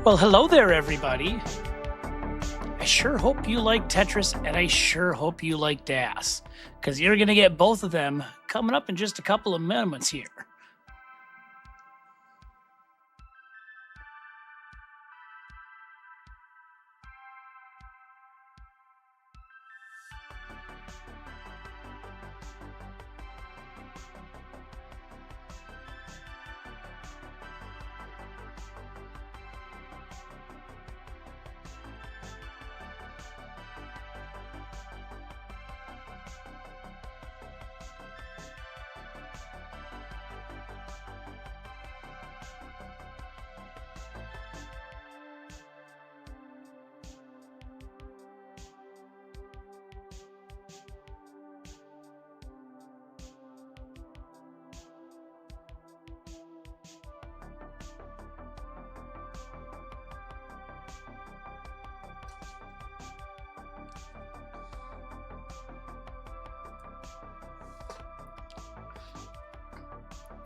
Well, hello there, everybody. I sure hope you like Tetris, and I sure hope you like DAS, because you're going to get both of them coming up in just a couple of moments here.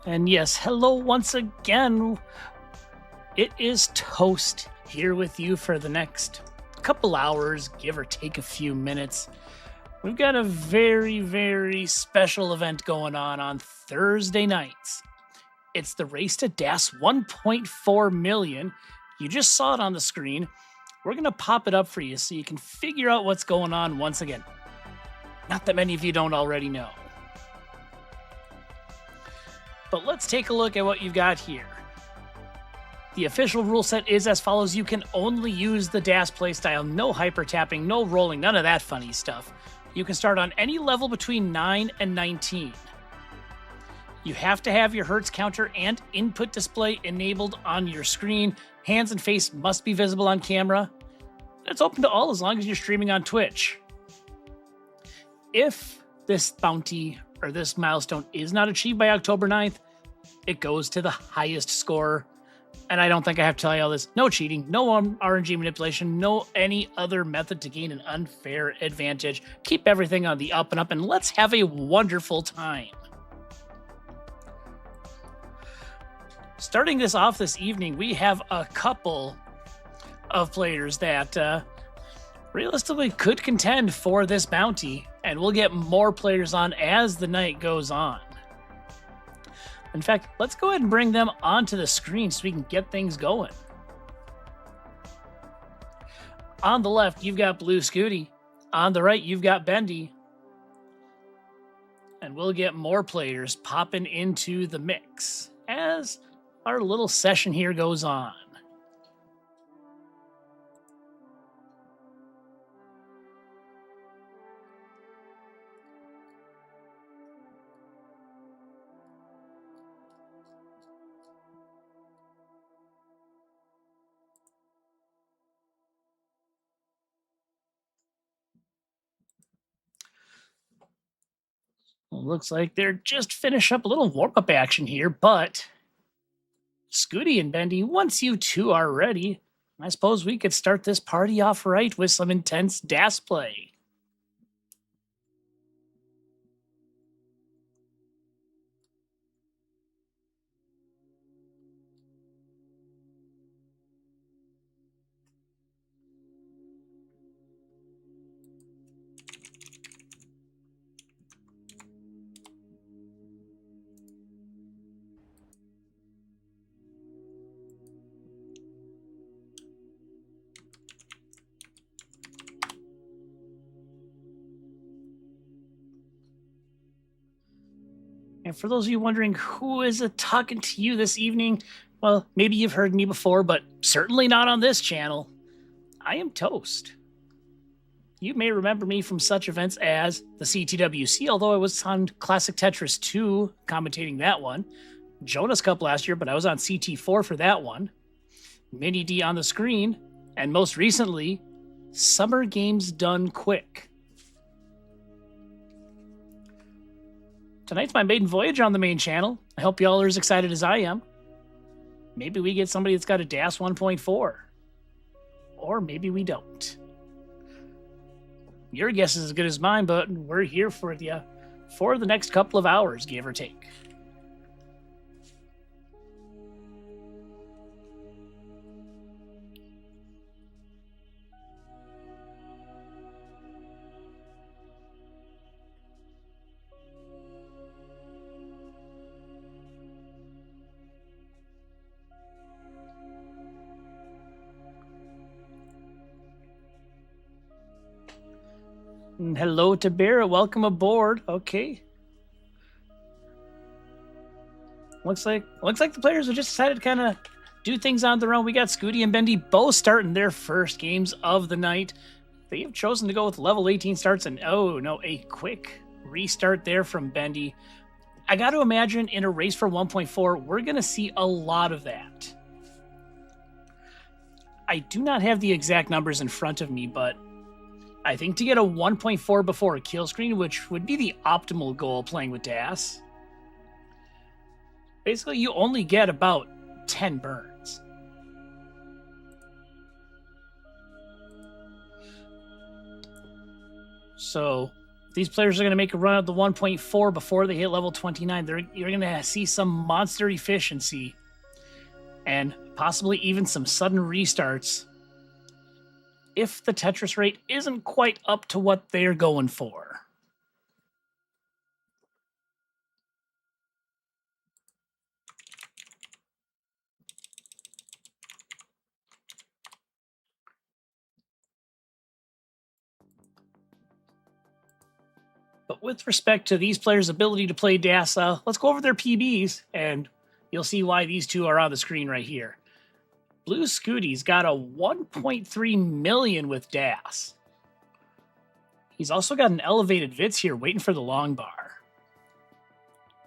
And yes, hello once again. It is Toast here with you for the next couple hours, give or take a few minutes. We've got a very, very special event going on Thursday nights. It's the Race to DAS 1.4 million. You just saw it on the screen. We're going to pop it up for you so you can figure out what's going on once again. Not that many of you don't already know. But let's take a look at what you've got here. The official rule set is as follows. You can only use the DAS playstyle. No hyper tapping, no rolling, none of that funny stuff. You can start on any level between 9 and 19. You have to have your Hertz counter and input display enabled on your screen. Hands and face must be visible on camera. It's open to all as long as you're streaming on Twitch. If this bounty or this milestone is not achieved by October 9th, it goes to the highest score. And I don't think I have to tell you all this. No cheating, no RNG manipulation, no any other method to gain an unfair advantage. Keep everything on the up and up, and let's have a wonderful time. Starting this off this evening, we have a couple of players that realistically could contend for this bounty, and we'll get more players on as the night goes on. In fact, let's go ahead and bring them onto the screen so we can get things going. On the left, you've got Blue Scooty. On the right, you've got Bendy. And we'll get more players popping into the mix as our little session here goes on. Well, looks like they're just finished up a little warm-up action here, but Scooty and Bendy, once you two are ready, I suppose we could start this party off right with some intense DAS play. And for those of you wondering who is talking to you this evening, well, maybe you've heard me before, but certainly not on this channel. I am Toast. You may remember me from such events as the Ctwc, although I was on Classic Tetris 2 commentating that one. Jonas Cup last year, but I was on CT4 for that one. Mini D on the screen, and most recently, Summer Games Done Quick. Tonight's my maiden voyage on the main channel. I hope y'all are as excited as I am. Maybe we get somebody that's got a DAS 1.4. Or maybe we don't. Your guess is as good as mine, but we're here for you for the next couple of hours, give or take. And hello to Bear, welcome aboard. Okay. Looks like the players have just decided to kind of do things on their own. We got Scooty and Bendy both starting their first games of the night. They have chosen to go with level 18 starts, and oh no, a quick restart there from Bendy. I got to imagine in a race for 1.4, we're going to see a lot of that. I do not have the exact numbers in front of me, but I think to get a 1.4 before a kill screen, which would be the optimal goal playing with DAS, basically you only get about 10 burns. So these players are going to make a run at the 1.4 before they hit level 29. You're going to see some monster efficiency and possibly even some sudden restarts if the Tetris rate isn't quite up to what they're going for. But with respect to these players' ability to play DAS, let's go over their PBs, and you'll see why these two are on the screen right here. Blue Scooty's got a 1.3 million with DAS. He's also got an elevated Vitz here waiting for the long bar.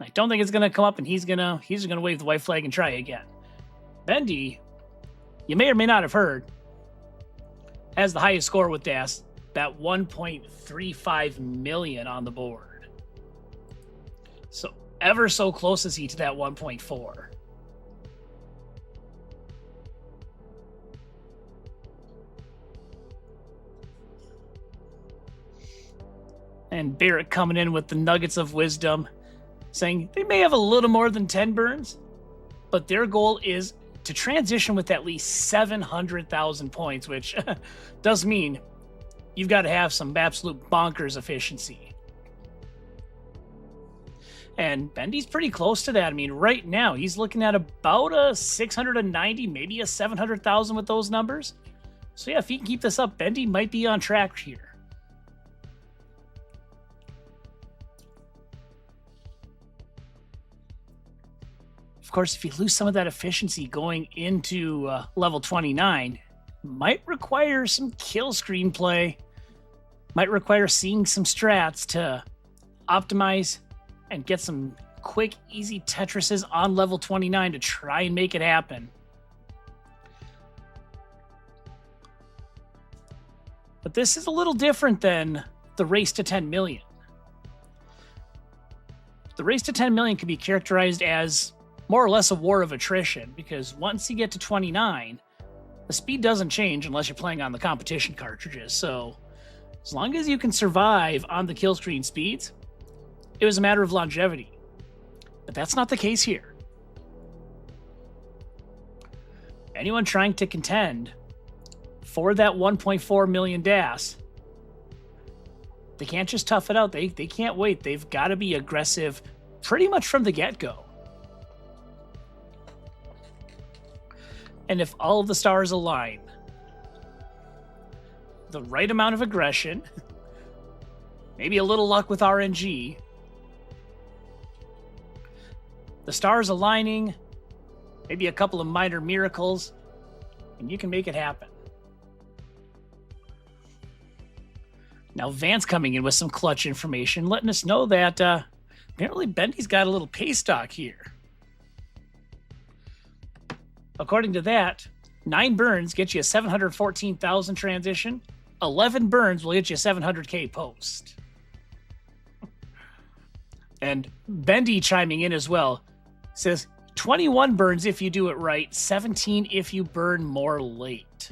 I don't think it's going to come up, and he's gonna wave the white flag and try again. Bendy, you may or may not have heard, has the highest score with DAS, that 1.35 million on the board. So ever so close is he to that 1.4. And Barrett coming in with the nuggets of wisdom, saying they may have a little more than 10 burns, but their goal is to transition with at least 700,000 points, which does mean you've got to have some absolute bonkers efficiency. And Bendy's pretty close to that. I mean, right now, he's looking at about a 690, maybe a 700,000 with those numbers. So yeah, if he can keep this up, Bendy might be on track here. Of course, if you lose some of that efficiency going into level 29, might require some kill screenplay, might require seeing some strats to optimize and get some quick, easy Tetrises on level 29 to try and make it happen. But this is a little different than the race to 10 million. The race to 10 million can be characterized as more or less a war of attrition, because once you get to 29, the speed doesn't change unless you're playing on the competition cartridges. So as long as you can survive on the kill screen speeds, it was a matter of longevity. But that's not the case here. Anyone trying to contend for that 1.4 million DAS, they can't just tough it out. They can't wait. They've got to be aggressive pretty much from the get-go. And if all of the stars align, the right amount of aggression, maybe a little luck with RNG, the stars aligning, maybe a couple of minor miracles, and you can make it happen. Now Vance coming in with some clutch information, letting us know that apparently Bendy's got a little pay stock here. According to that, 9 burns get you a 714,000 transition. 11 burns will get you a 700K post. And Bendy chiming in as well says 21 burns if you do it right, 17 if you burn more late.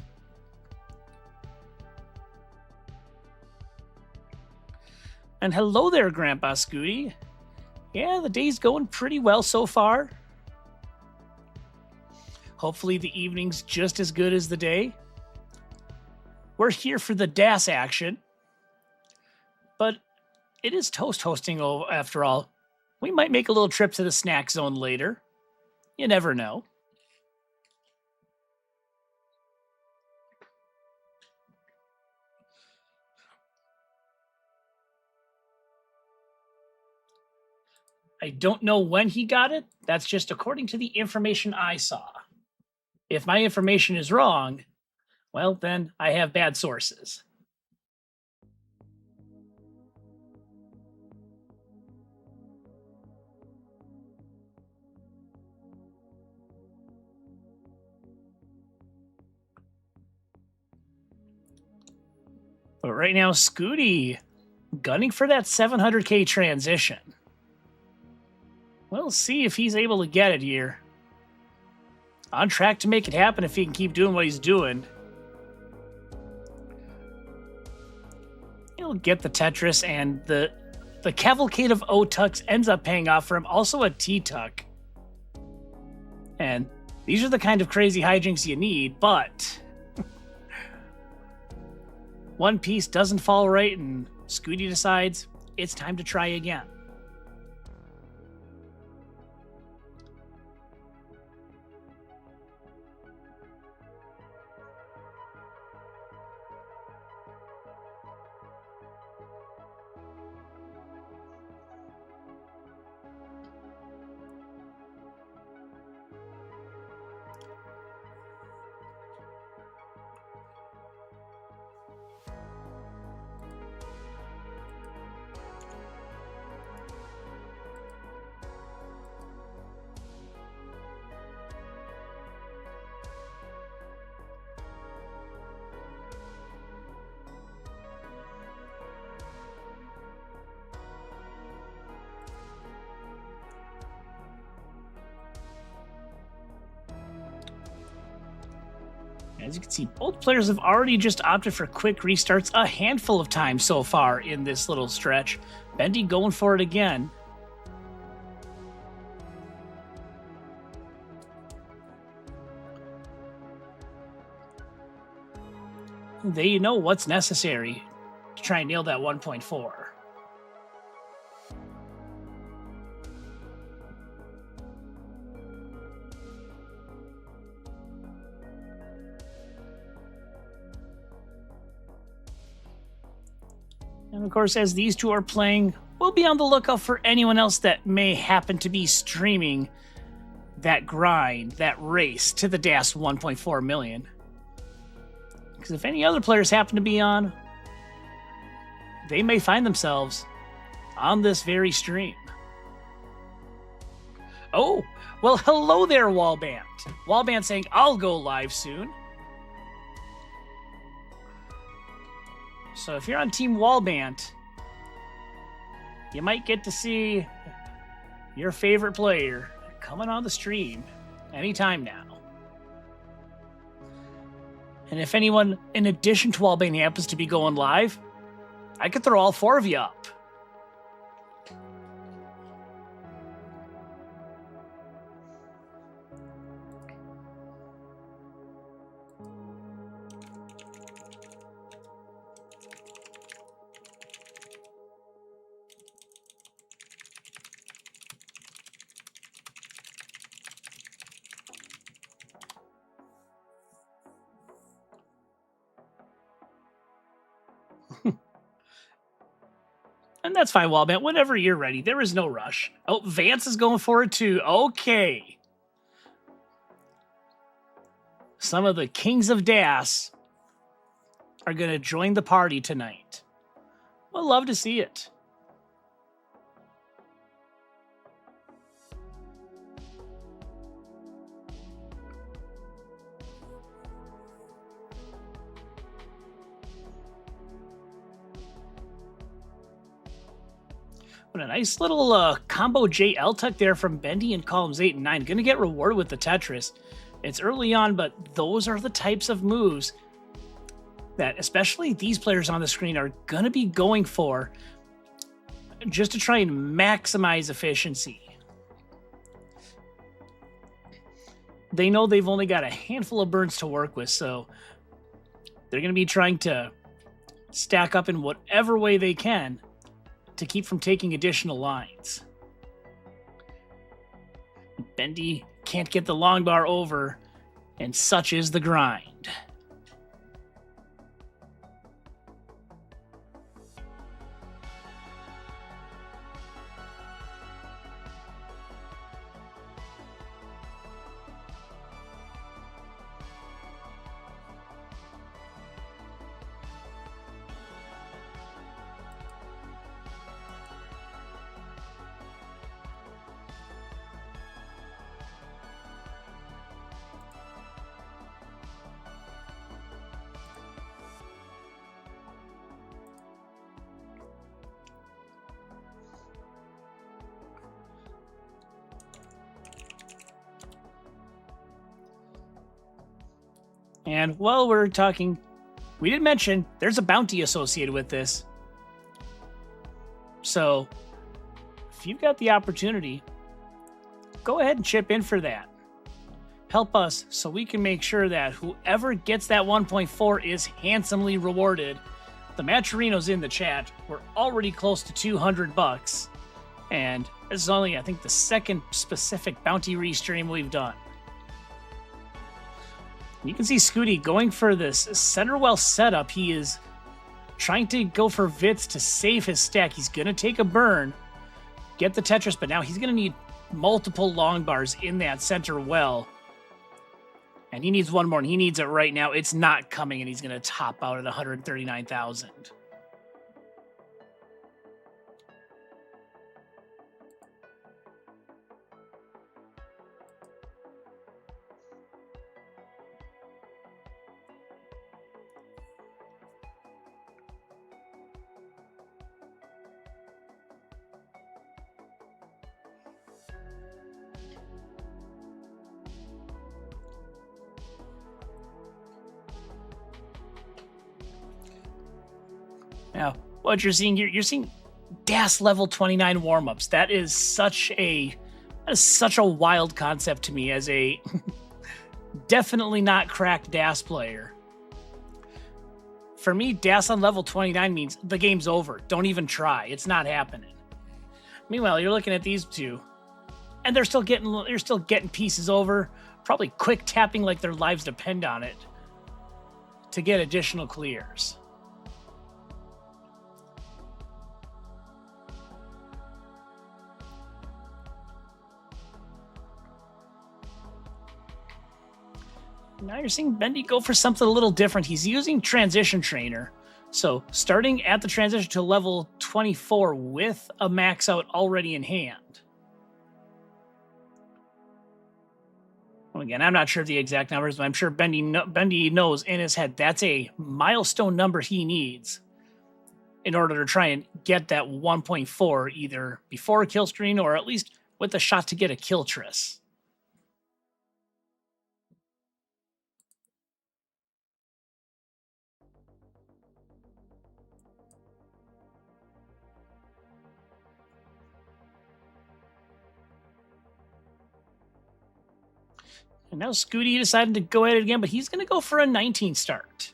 And hello there, Grandpa Scooty. Yeah, the day's going pretty well so far. Hopefully the evening's just as good as the day. We're here for the DAS action. But it is Toast hosting after all. We might make a little trip to the snack zone later. You never know. I don't know when he got it. That's just according to the information I saw. If my information is wrong, well, then I have bad sources. But right now, Scooty gunning for that 700K transition. We'll see if he's able to get it here. On track to make it happen if he can keep doing what he's doing. He'll get the Tetris, and the cavalcade of O-Tucks ends up paying off for him. Also a T-Tuck. And these are the kind of crazy hijinks you need, but one piece doesn't fall right, and Scooty decides it's time to try again. As you can see, both players have already just opted for quick restarts a handful of times so far in this little stretch. Bendy going for it again. They know what's necessary to try and nail that 1.4. And of course, as these two are playing, we'll be on the lookout for anyone else that may happen to be streaming that grind, that race to the DAS 1.4 million. Because if any other players happen to be on, they may find themselves on this very stream. Oh, well, hello there, Wallband. Wallband saying, I'll go live soon. So if you're on Team Wallband, you might get to see your favorite player coming on the stream anytime now. And if anyone, in addition to Wallband, happens to be going live, I could throw all four of you up. And that's fine, Wallband. Whenever you're ready, there is no rush. Oh, Vance is going for it too. Okay. Some of the kings of DAS are going to join the party tonight. We'll love to see it. What a nice little combo JL tuck there from Bendy in columns 8 and 9. Going to get rewarded with the Tetris. It's early on, but those are the types of moves that especially these players on the screen are going to be going for just to try and maximize efficiency. They know they've only got a handful of burns to work with, so they're going to be trying to stack up in whatever way they can to keep from taking additional lines. Bendy can't get the long bar over, and such is the grind. And while we're talking, we did mention there's a bounty associated with this. So if you've got the opportunity, go ahead and chip in for that. Help us so we can make sure that whoever gets that 1.4 is handsomely rewarded. The Matcherino's in the chat. We're already close to $200. And this is only, I think, the second specific bounty restream we've done. You can see Scooty going for this center well setup. He is trying to go for Vits to save his stack. He's going to take a burn, get the Tetris, but now he's going to need multiple long bars in that center well. And he needs one more, and he needs it right now. It's not coming, and he's going to top out at 139,000. Now, what you're seeing here, you're seeing DAS level 29 warm-ups. That is such a wild concept to me as a definitely not cracked DAS player. For me, DAS on level 29 means the game's over. Don't even try. It's not happening. Meanwhile, you're looking at these two, and they're still getting pieces over, probably quick tapping like their lives depend on it to get additional clears. Now you're seeing Bendy go for something a little different. He's using Transition Trainer. So starting at the transition to level 24 with a max out already in hand. Well, again, I'm not sure of the exact numbers, but I'm sure Bendy knows in his head that's a milestone number he needs in order to try and get that 1.4 either before a kill screen or at least with a shot to get a kill tris. And now Scooty decided to go at it again, but he's going to go for a 19 start.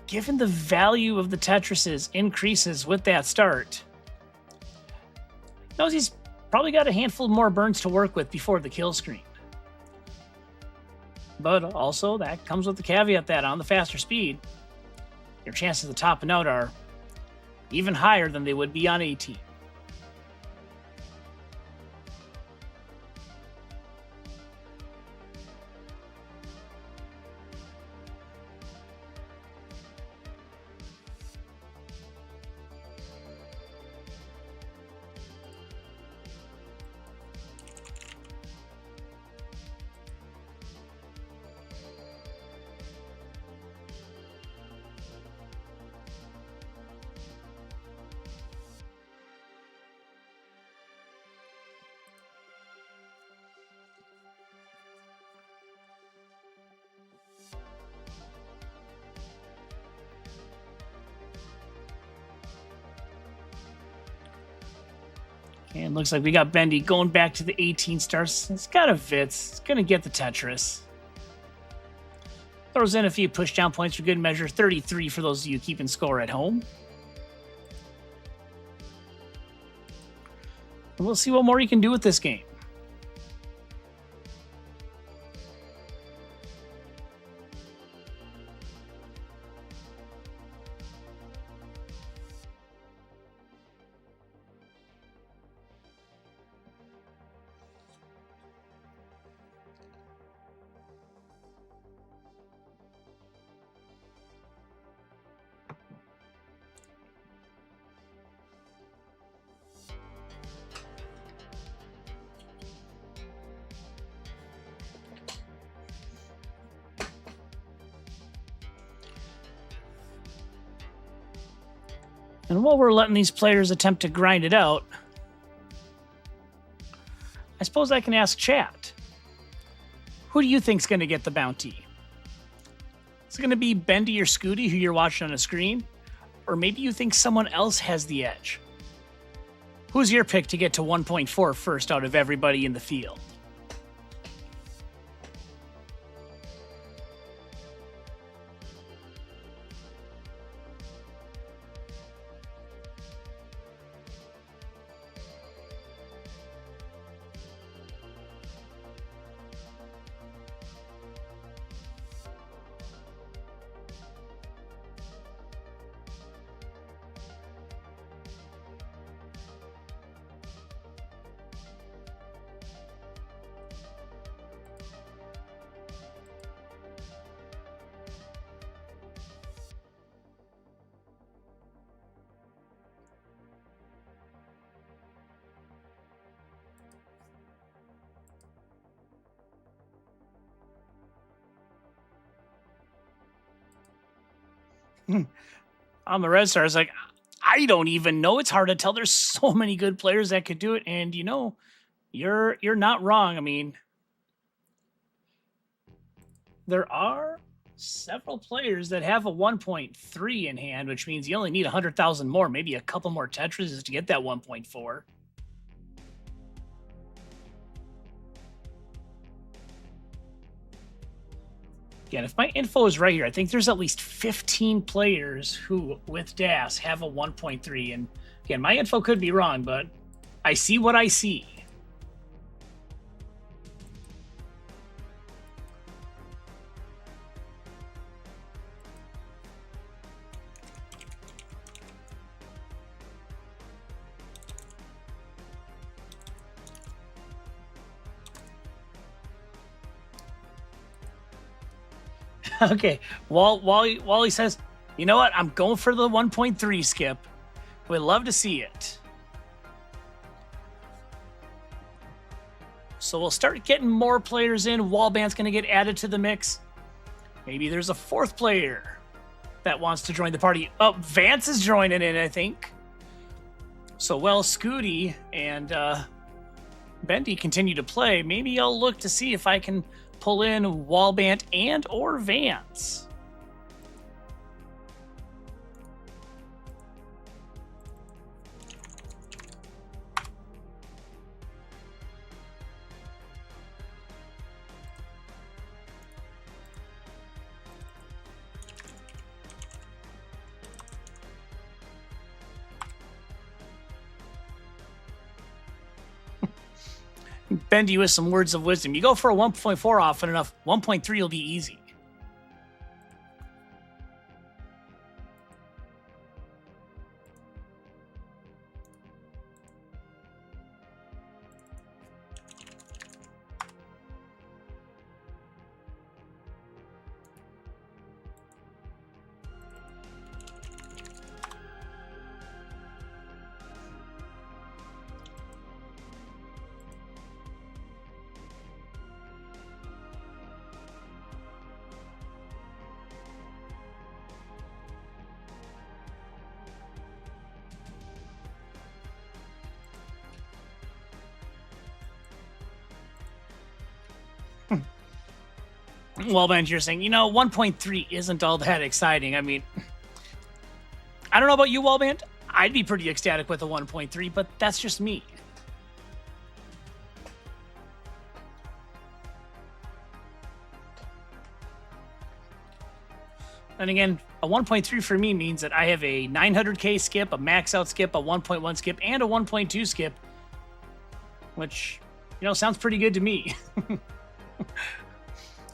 Given the value of the Tetrises increases with that start, knows he's probably got a handful more burns to work with before the kill screen. But also, that comes with the caveat that on the faster speed, your chances of topping out are even higher than they would be on 18. And looks like we got Bendy going back to the 18 stars. It's got a Vits. It's going to get the Tetris. Throws in a few push-down points for good measure. 33 for those of you keeping score at home. And we'll see what more you can do with this game. And while we're letting these players attempt to grind it out, I suppose I can ask chat. Who do you think's going to get the bounty? Is it going to be Bendy or Scooty, who you're watching on the screen? Or maybe you think someone else has the edge? Who's your pick to get to 1.4 first out of everybody in the field? On the Red Stars, like, I don't even know. It's hard to tell. There's so many good players that could do it, and you know, you're not wrong. I mean, there are several players that have a 1.3 in hand, which means you only need 100,000 more, maybe a couple more Tetris to get that 1.4. Again, if my info is right here, I think there's at least 15 players who, with DAS, have a 1.3. And again, my info could be wrong, but I see what I see. Okay, Wally says, you know what? I'm going for the 1.3 skip. We'd love to see it. So we'll start getting more players in. Wallband's going to get added to the mix. Maybe there's a fourth player that wants to join the party. Oh, Vance is joining in, I think. So while Scooty and Bendy continue to play, maybe I'll look to see if I can pull in Wallband and or Vance. Bendy with some words of wisdom. You go for a 1.4 often enough, 1.3 will be easy. Well, Ben, you're saying, you know, 1.3 isn't all that exciting. I mean, I don't know about you, Wallband. I'd be pretty ecstatic with a 1.3, but that's just me. And again, a 1.3 for me means that I have a 900K skip, a max out skip, a 1.1 skip, and a 1.2 skip, which, you know, sounds pretty good to me.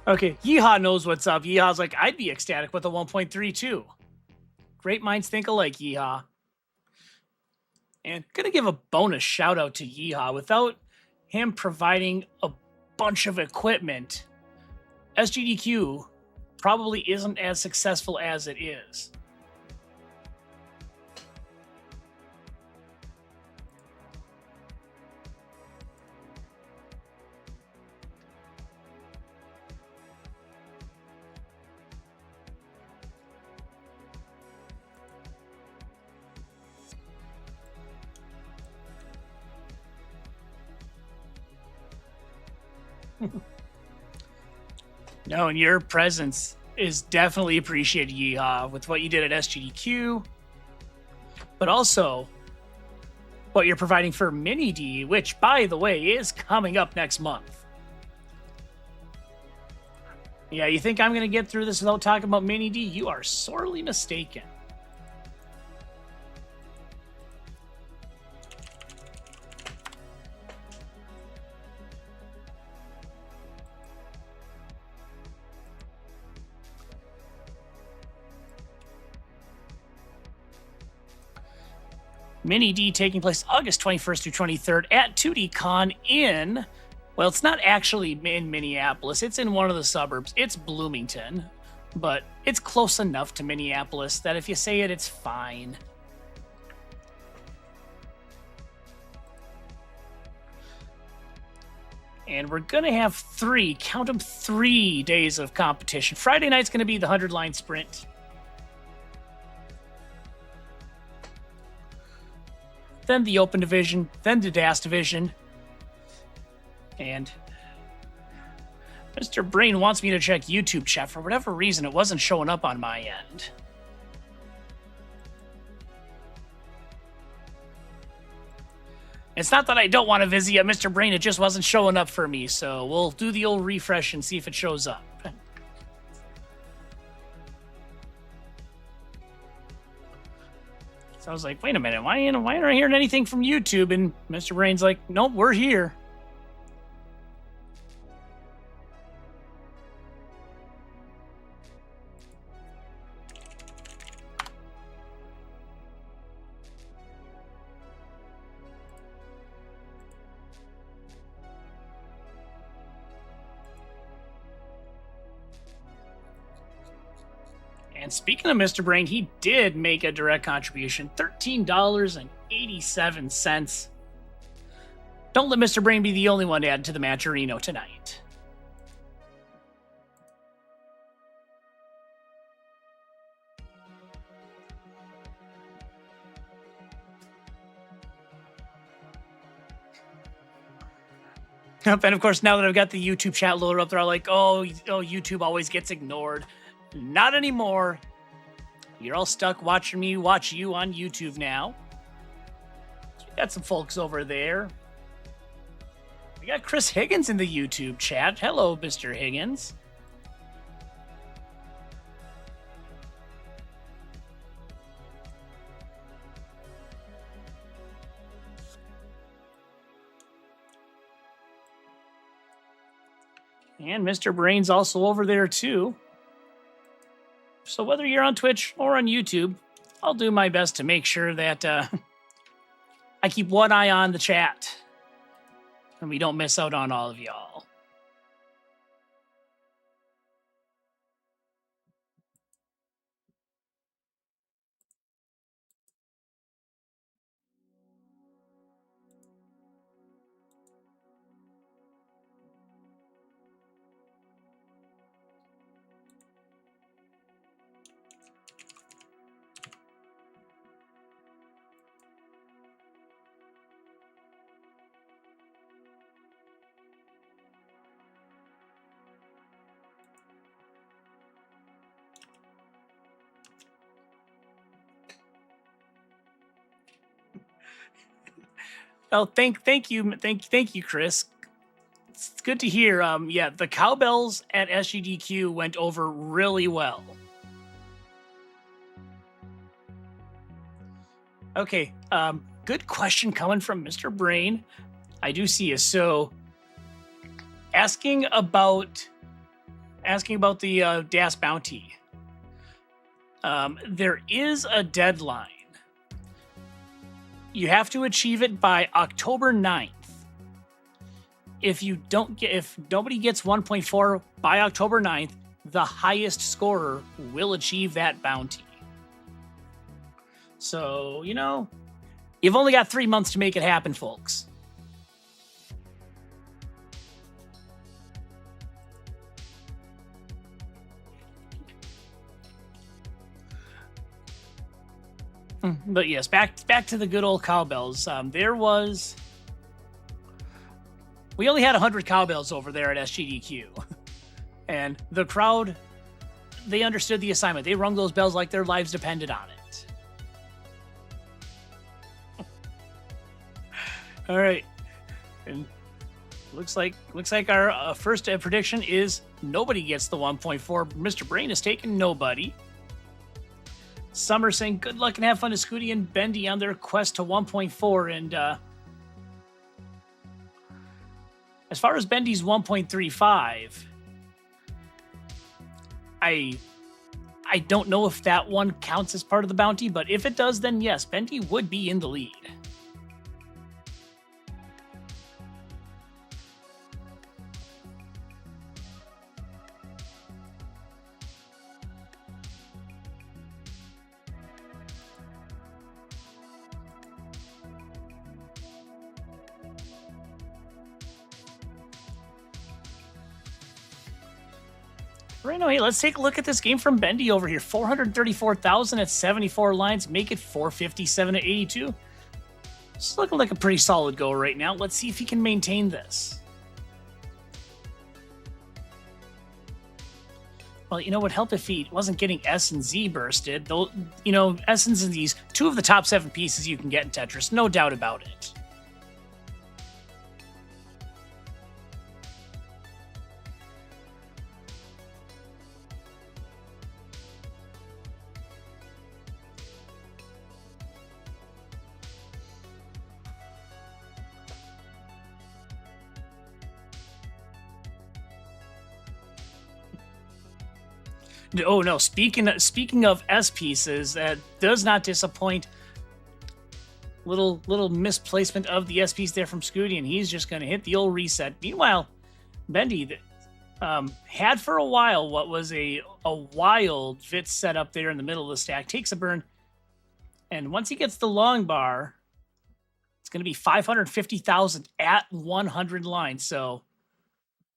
Okay, Yeehaw knows what's up. Yeehaw's like, I'd be ecstatic with a 1.3 too. Great minds think alike, Yeehaw. And gonna give a bonus shout out to Yeehaw. Without him providing a bunch of equipment, SGDQ probably isn't as successful as it is. No, and your presence is definitely appreciated, Yeehaw, with what you did at SGDQ, but also what you're providing for Mini D, which, by the way, is coming up next month. Yeah, you think I'm going to get through this without talking about Mini D? You are sorely mistaken. Mini D taking place August 21st through 23rd at 2DCon in, well, it's not actually in Minneapolis. It's in one of the suburbs. It's Bloomington, but it's close enough to Minneapolis that if you say it, it's fine. And we're going to have count them, 3 days of competition. Friday night's going to be the 100-line sprint. Then the Open Division, then the DAS Division. And Mr. Brain wants me to check YouTube chat. For whatever reason, it wasn't showing up on my end. It's not that I don't want to visit you, Mr. Brain. It just wasn't showing up for me. So we'll do the old refresh and see if it shows up. So I was like, wait a minute, why aren't I hearing anything from YouTube? And Mr. Brain's like, nope, we're here. And speaking of Mr. Brain, he did make a direct contribution, $13.87. Don't let Mr. Brain be the only one to add to the Matcherino tonight. And of course, now that I've got the YouTube chat loader up there, I'm like, oh, YouTube always gets ignored. Not anymore. You're all stuck watching me watch you on YouTube now. So we got some folks over there. We got Chris Higgins in the YouTube chat. Hello, Mr. Higgins. And Mr. Brain's also over there too. So whether you're on Twitch or on YouTube, I'll do my best to make sure that I keep one eye on the chat and we don't miss out on all of y'all. Oh, thank you, Chris. It's good to hear. Yeah, the cowbells at SGDQ went over really well. Okay, good question coming from Mr. Brain. I do see you. So, asking about the DAS bounty. There is a deadline. You have to achieve it by October 9th. If nobody gets 1.4 by October 9th, the highest scorer will achieve that bounty. So, you've only got 3 months to make it happen, folks. But yes, back to the good old cowbells. We only had 100 cowbells over there at SGDQ, and the crowd they understood the assignment. They rung those bells like their lives depended on it. All right. And looks like our first prediction is nobody gets the 1.4. Mr. Brain is taking nobody. Summer saying good luck and have fun to Scooty and Bendy on their quest to 1.4. And as far as Bendy's 1.35, I don't know if that one counts as part of the bounty, but if it does, then yes, Bendy would be in the lead. Right now, hey, let's take a look at this game from Bendy over here. 434,000 at 74 lines. Make it 457 at 82. It's looking like a pretty solid go right now. Let's see if he can maintain this. Well, you know, what would help if he wasn't getting S and Z bursted. Though, you know, S and Z's, 2 of the top 7 pieces you can get in Tetris. No doubt about it. Oh no! Speaking of S pieces, that does not disappoint. Little misplacement of the S piece there from Scooty, and he's just going to hit the old reset. Meanwhile, Bendy had for a while what was a wild Vit set up there in the middle of the stack. Takes a burn, and once he gets the long bar, it's going to be 550,000 at 100 lines. So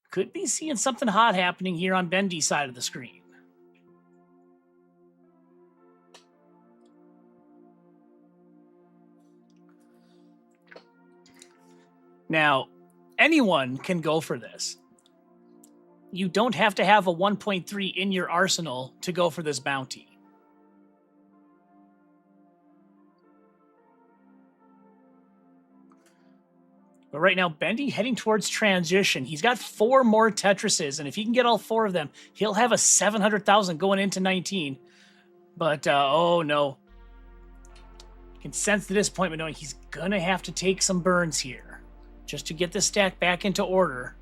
could be seeing something hot happening here on Bendy's side of the screen. Now, anyone can go for this. You don't have to have a 1.3 in your arsenal to go for this bounty. But right now, Bendy heading towards transition. He's got 4 more Tetrises, and if he can get all 4 of them, he'll have a 700,000 going into 19. But, oh no. You can sense the disappointment knowing he's going to have to take some burns here just to get the stack back into order.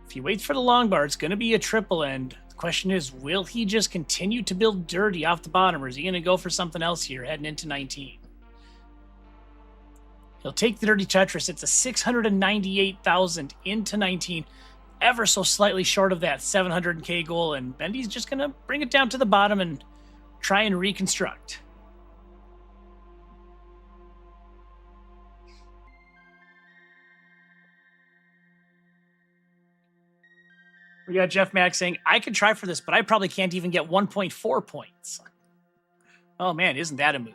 If he waits for the long bar, it's going to be a triple end. The question is, will he just continue to build dirty off the bottom, or is he going to go for something else here heading into 19? He'll take the dirty Tetris. It's a 698,000 into 19, ever so slightly short of that 700K goal, and Bendy's just going to bring it down to the bottom and try and reconstruct. We got Jeff Mack saying, I could try for this, but I probably can't even get 1.4 points. Oh man, isn't that a mood?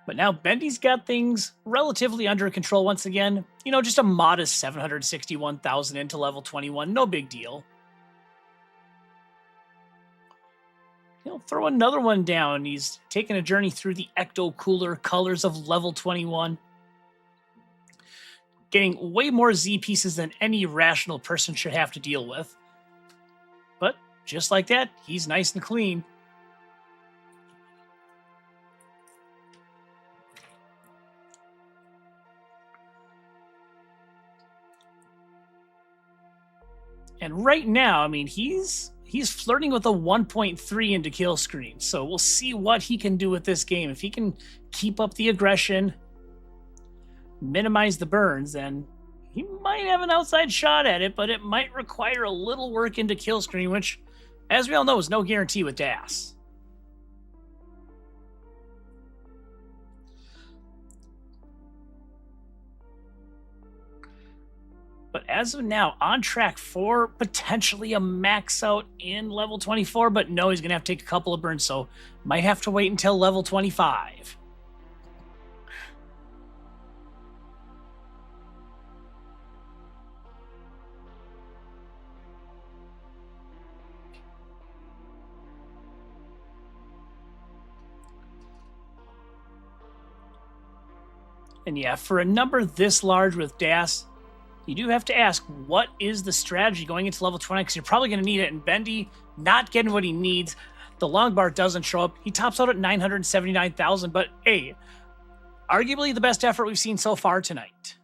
But now Bendy's got things relatively under control once again. You know, just a modest 761,000 into level 21. No big deal. He'll throw another one down. He's taking a journey through the ecto-cooler colors of level 21. Getting way more Z pieces than any rational person should have to deal with. But just like that, he's nice and clean. And right now, I mean, he's flirting with a 1.3 into kill screen. So we'll see what he can do with this game. If he can keep up the aggression, minimize the burns, then he might have an outside shot at it, but it might require a little work into kill screen, which, as we all know, is no guarantee with DAS. But as of now, on track for potentially a max out in level 24, but no, he's going to have to take a couple of burns, so might have to wait until level 25. And yeah, for a number this large with DAS, you do have to ask, what is the strategy going into level 20? Because you're probably going to need it. And Bendy not getting what he needs. The long bar doesn't show up. He tops out at 979,000. But hey, arguably the best effort we've seen so far tonight.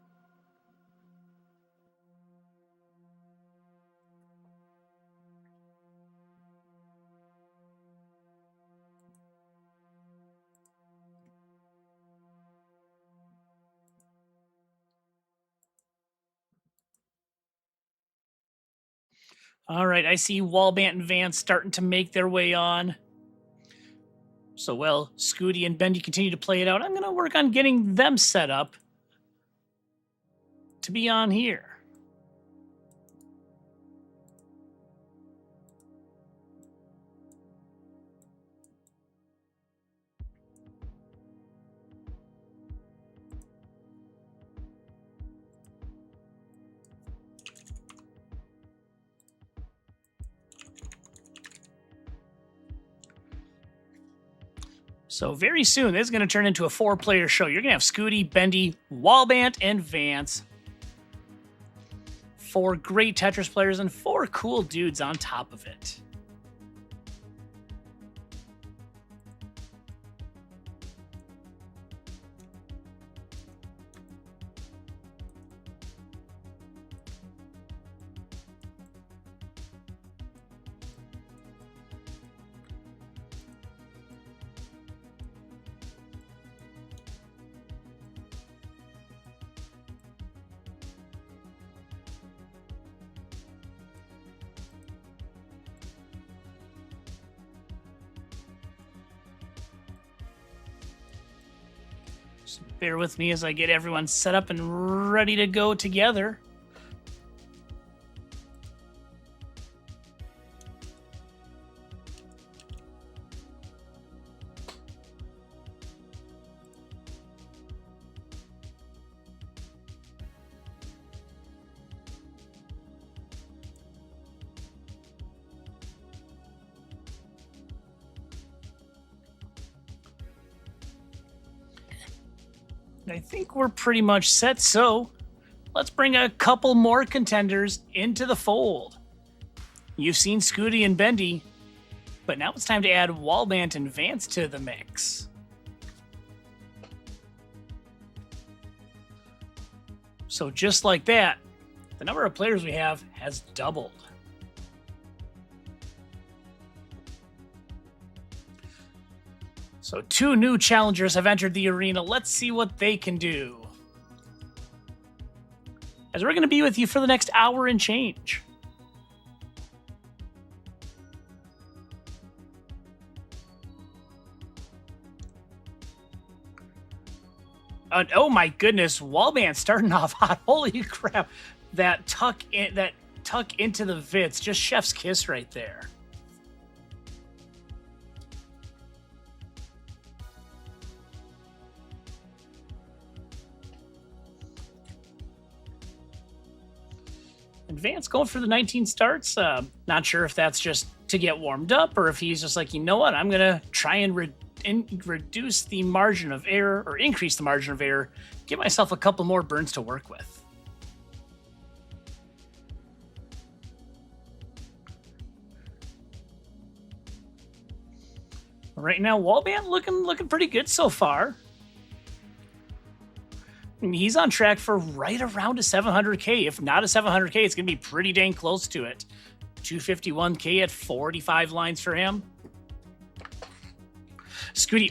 All right, I see Wallbant and Vance starting to make their way on. So, well, Scooty and Bendy continue to play it out. I'm going to work on getting them set up to be on here. So very soon, this is going to turn into a 4-player show. You're going to have Scooty, Bendy, Wallbant, and Vance. 4 great Tetris players and 4 cool dudes on top of it. So bear with me as I get everyone set up and ready to go together. I think we're pretty much set, so let's bring a couple more contenders into the fold. You've seen Scooty and Bendy, but now it's time to add Wallbant and Vance to the mix. So just like that, the number of players we have has doubled. So 2 new challengers have entered the arena. Let's see what they can do. As we're going to be with you for the next hour and change. Oh my goodness, Wallbant starting off hot. Holy crap. That tuck into the Vits, just chef's kiss right there. And Vance going for the 19 starts. Not sure if that's just to get warmed up or if he's just like, you know what, I'm going to try and reduce the margin of error or increase the margin of error, give myself a couple more burns to work with. Right now, Wallbant looking pretty good so far. I mean, he's on track for right around a 700K. If not a 700K, it's going to be pretty dang close to it. 251K at 45 lines for him. Scooty,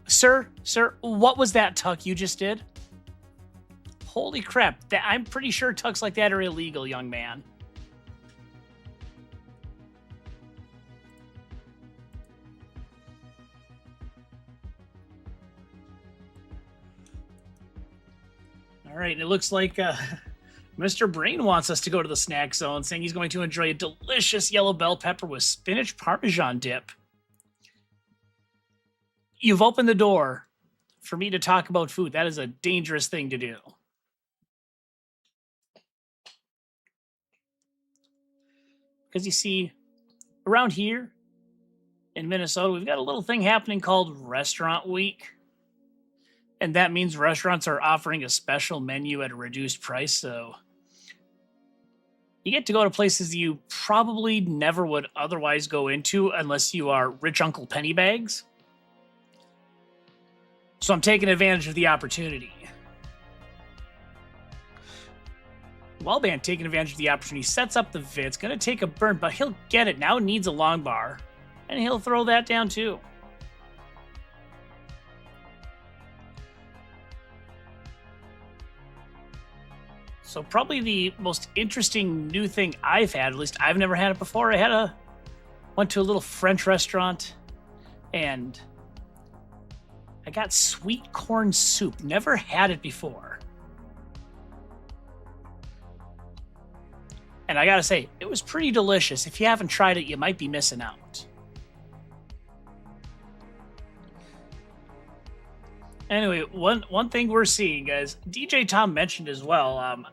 sir, what was that tuck you just did? Holy crap. I'm pretty sure tucks like that are illegal, young man. All right, it looks like Mr. Brain wants us to go to the snack zone, saying he's going to enjoy a delicious yellow bell pepper with spinach parmesan dip. You've opened the door for me to talk about food. That is a dangerous thing to do. Because you see, around here in Minnesota, we've got a little thing happening called Restaurant Week. And that means restaurants are offering a special menu at a reduced price, so you get to go to places you probably never would otherwise go into unless you are rich Uncle Pennybags. So I'm taking advantage of the opportunity. Wallband taking advantage of the opportunity, sets up the Vitz, gonna take a burn, but he'll get it. Now needs a long bar, and he'll throw that down too. So probably the most interesting new thing I've had, at least I've never had it before. Went to a little French restaurant and I got sweet corn soup. Never had it before. And I gotta say, it was pretty delicious. If you haven't tried it, you might be missing out. Anyway, one thing we're seeing, guys, DJ Tom mentioned as well,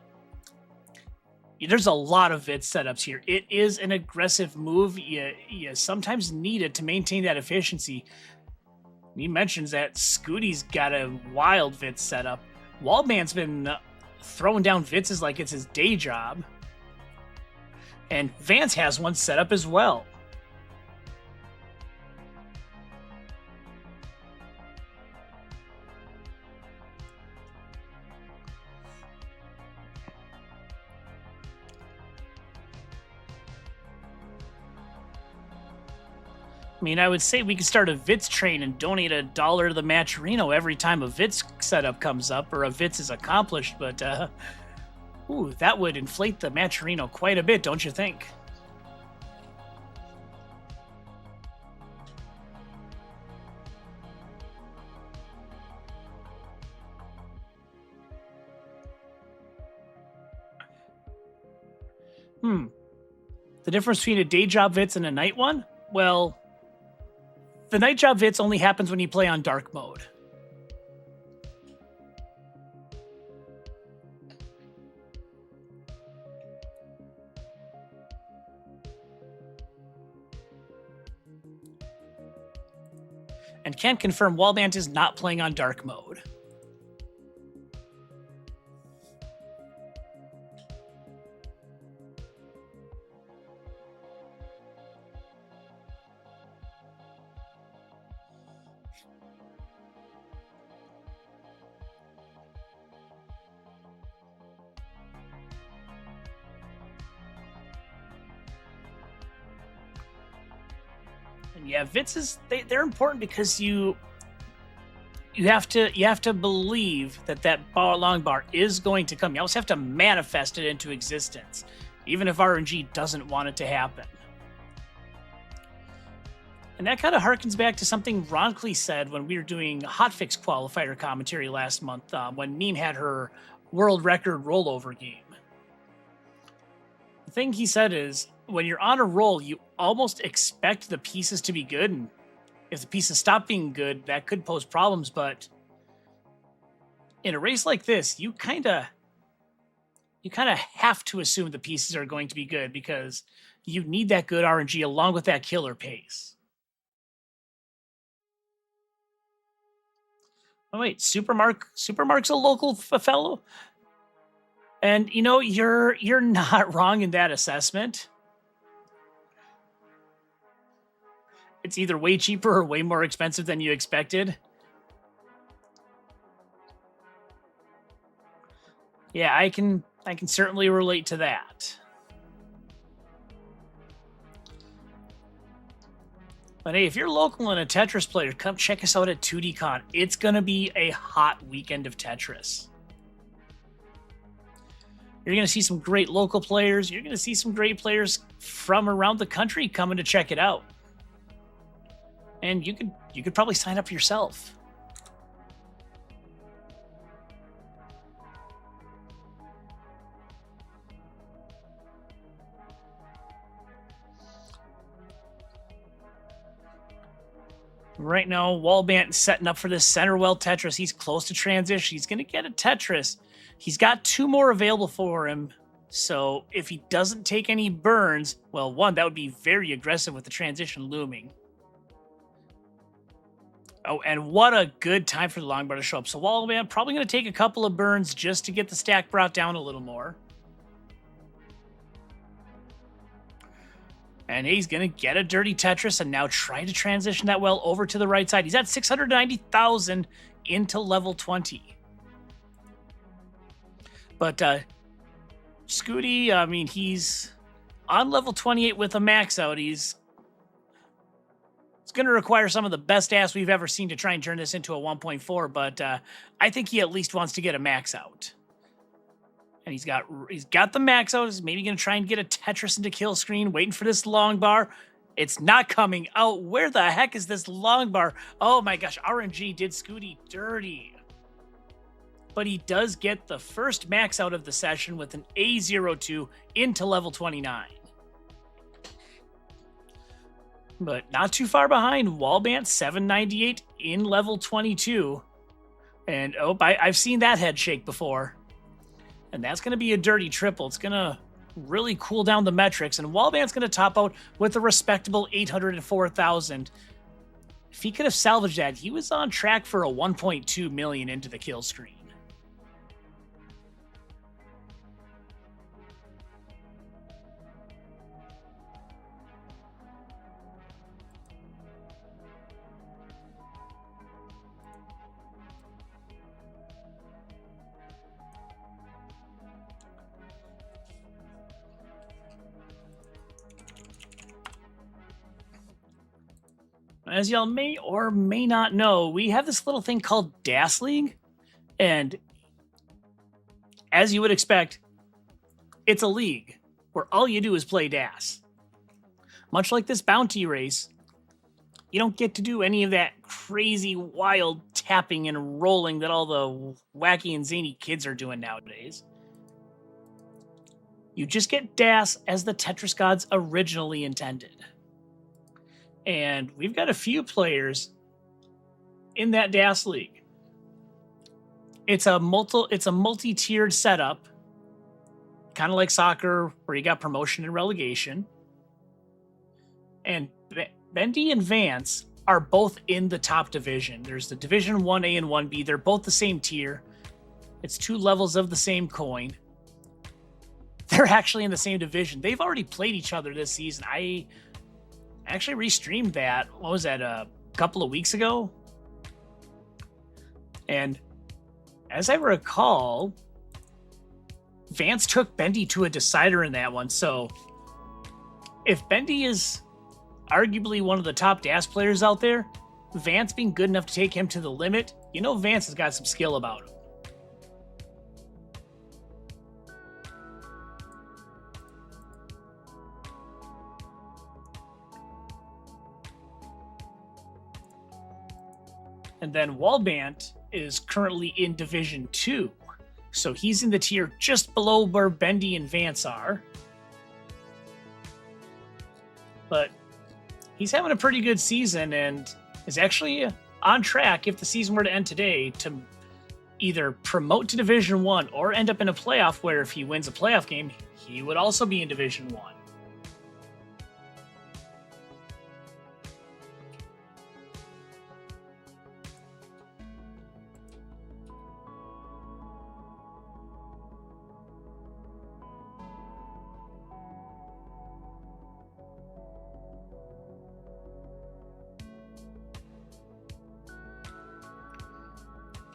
there's a lot of vid setups here. It is an aggressive move. You sometimes need it to maintain that efficiency. He mentions that Scooty's got a wild vid setup. Wallman's been throwing down vids like it's his day job. And Vance has one set up as well. I mean, I would say we could start a Vitz train and donate $1 to the Matcherino every time a Vitz setup comes up or a Vitz is accomplished, but ooh, that would inflate the Matcherino quite a bit, don't you think? The difference between a day job Vitz and a night one? Well, the night job Vitz only happens when you play on dark mode. And can confirm Wallband is not playing on dark mode. And yeah, Vitzes, they're important because you have to believe that long bar is going to come. You always have to manifest it into existence, even if RNG doesn't want it to happen. And that kind of harkens back to something Ronckley said when we were doing Hotfix qualifier commentary last month, when Meme had her world record rollover game. The thing he said is, when you're on a roll, you almost expect the pieces to be good, and if the pieces stop being good, that could pose problems, but in a race like this, you kind of have to assume the pieces are going to be good because you need that good RNG along with that killer pace. Oh wait, Supermark's a local fellow? And you know, you're not wrong in that assessment. It's either way cheaper or way more expensive than you expected. Yeah, I can certainly relate to that. But hey, if you're local and a Tetris player, come check us out at 2DCon. It's going to be a hot weekend of Tetris. You're going to see some great local players. You're going to see some great players from around the country coming to check it out. And you could probably sign up yourself. Right now, Wallbant setting up for this center well Tetris. He's close to transition. He's going to get a Tetris. He's got 2 more available for him. So if he doesn't take any burns, well, one, that would be very aggressive with the transition looming. Oh, and what a good time for the longbar to show up. So Wallman probably going to take a couple of burns just to get the stack brought down a little more. And he's going to get a dirty Tetris and now try to transition that well over to the right side. He's at 690,000 into level 20. But Scooty, I mean, he's on level 28 with a max out. It's going to require some of the best ass we've ever seen to try and turn this into a 1.4, but I think he at least wants to get a max out. And he's got the max out. He's maybe going to try and get a Tetris into kill screen, waiting for this long bar. It's not coming out. Where the heck is this long bar? Oh my gosh, RNG did Scooty dirty. But he does get the first max out of the session with an A02 into level 29. But not too far behind. Wallbant 798 in level 22. And oh, I've seen that head shake before. And that's going to be a dirty triple. It's going to really cool down the metrics. And Wallbant's going to top out with a respectable 804,000. If he could have salvaged that, he was on track for a 1.2 million into the kill screen. As y'all may or may not know, we have this little thing called DAS League. And as you would expect, it's a league where all you do is play DAS. Much like this bounty race, you don't get to do any of that crazy, wild tapping and rolling that all the wacky and zany kids are doing nowadays. You just get DAS as the Tetris gods originally intended. And we've got a few players in that DAS League. It's a multi-tiered setup, kind of like soccer, where you got promotion and relegation. And Bendy and Vance are both in the top division. There's the Division 1A and 1B. They're both the same tier. It's two levels of the same coin. They're actually in the same division. They've already played each other this season. I actually restreamed that. What was that? A couple of weeks ago? And as I recall, Vance took Bendy to a decider in that one. So if Bendy is arguably one of the top DAS players out there, Vance being good enough to take him to the limit, you know Vance has got some skill about him. And then Wallbant is currently in Division 2. So he's in the tier just below where Bendy and Vance are. But he's having a pretty good season and is actually on track, if the season were to end today, to either promote to Division 1 or end up in a playoff where if he wins a playoff game, he would also be in Division 1.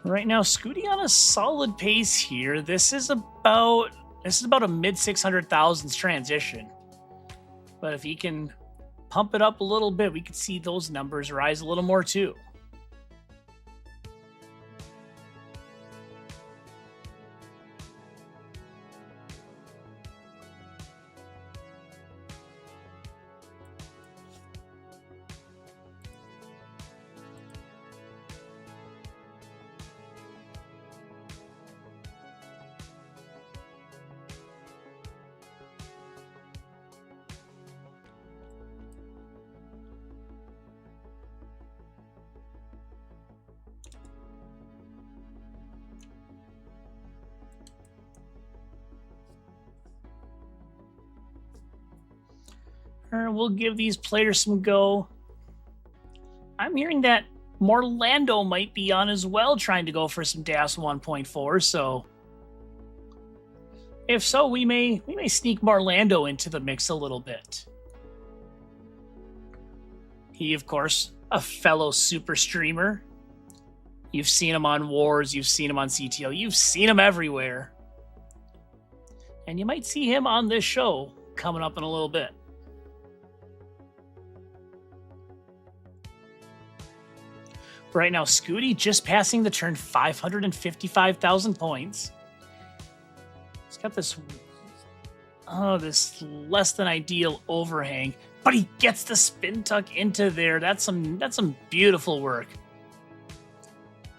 Right now, Scooty on a solid pace here. This is about a mid 600,000s transition. But if he can pump it up a little bit, we could see those numbers rise a little more too. We'll give these players some go. I'm hearing that Morlando might be on as well, trying to go for some DAS 1.4. So if so, we may sneak Morlando into the mix a little bit. He, of course, a fellow super streamer. You've seen him on Wars, you've seen him on CTO, you've seen him everywhere. And you might see him on this show coming up in a little bit. Right now, Scooty just passing the turn, 555,000 points. He's got this less than ideal overhang, but he gets the spin tuck into there. That's some beautiful work.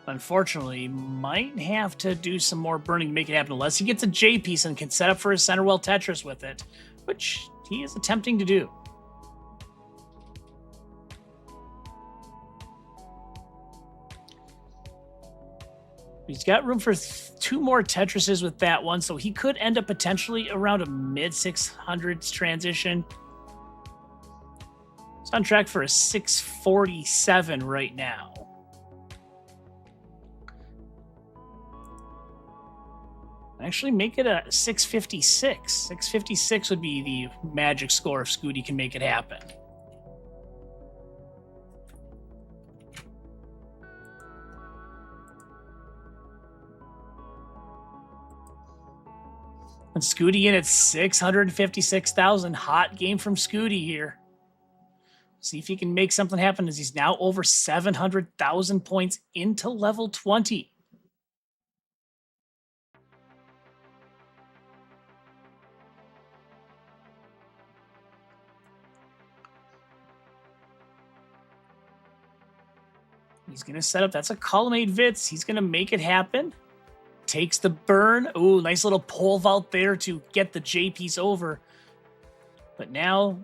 Unfortunately, might have to do some more burning to make it happen, unless he gets a J piece and can set up for a center well Tetris with it, which he is attempting to do. He's got room for 2 more Tetrises with that one, so he could end up potentially around a mid-600s transition. He's on track for a 647 right now. Actually, make it a 656. 656 would be the magic score if Scooty can make it happen. And Scooty in at 656,000. Hot game from Scooty here. See if he can make something happen, as he's now over 700,000 points into level 20. He's going to set up. That's a column 8 Vits. He's going to make it happen. Takes the burn. Ooh, nice little pole vault there to get the J piece over. But now,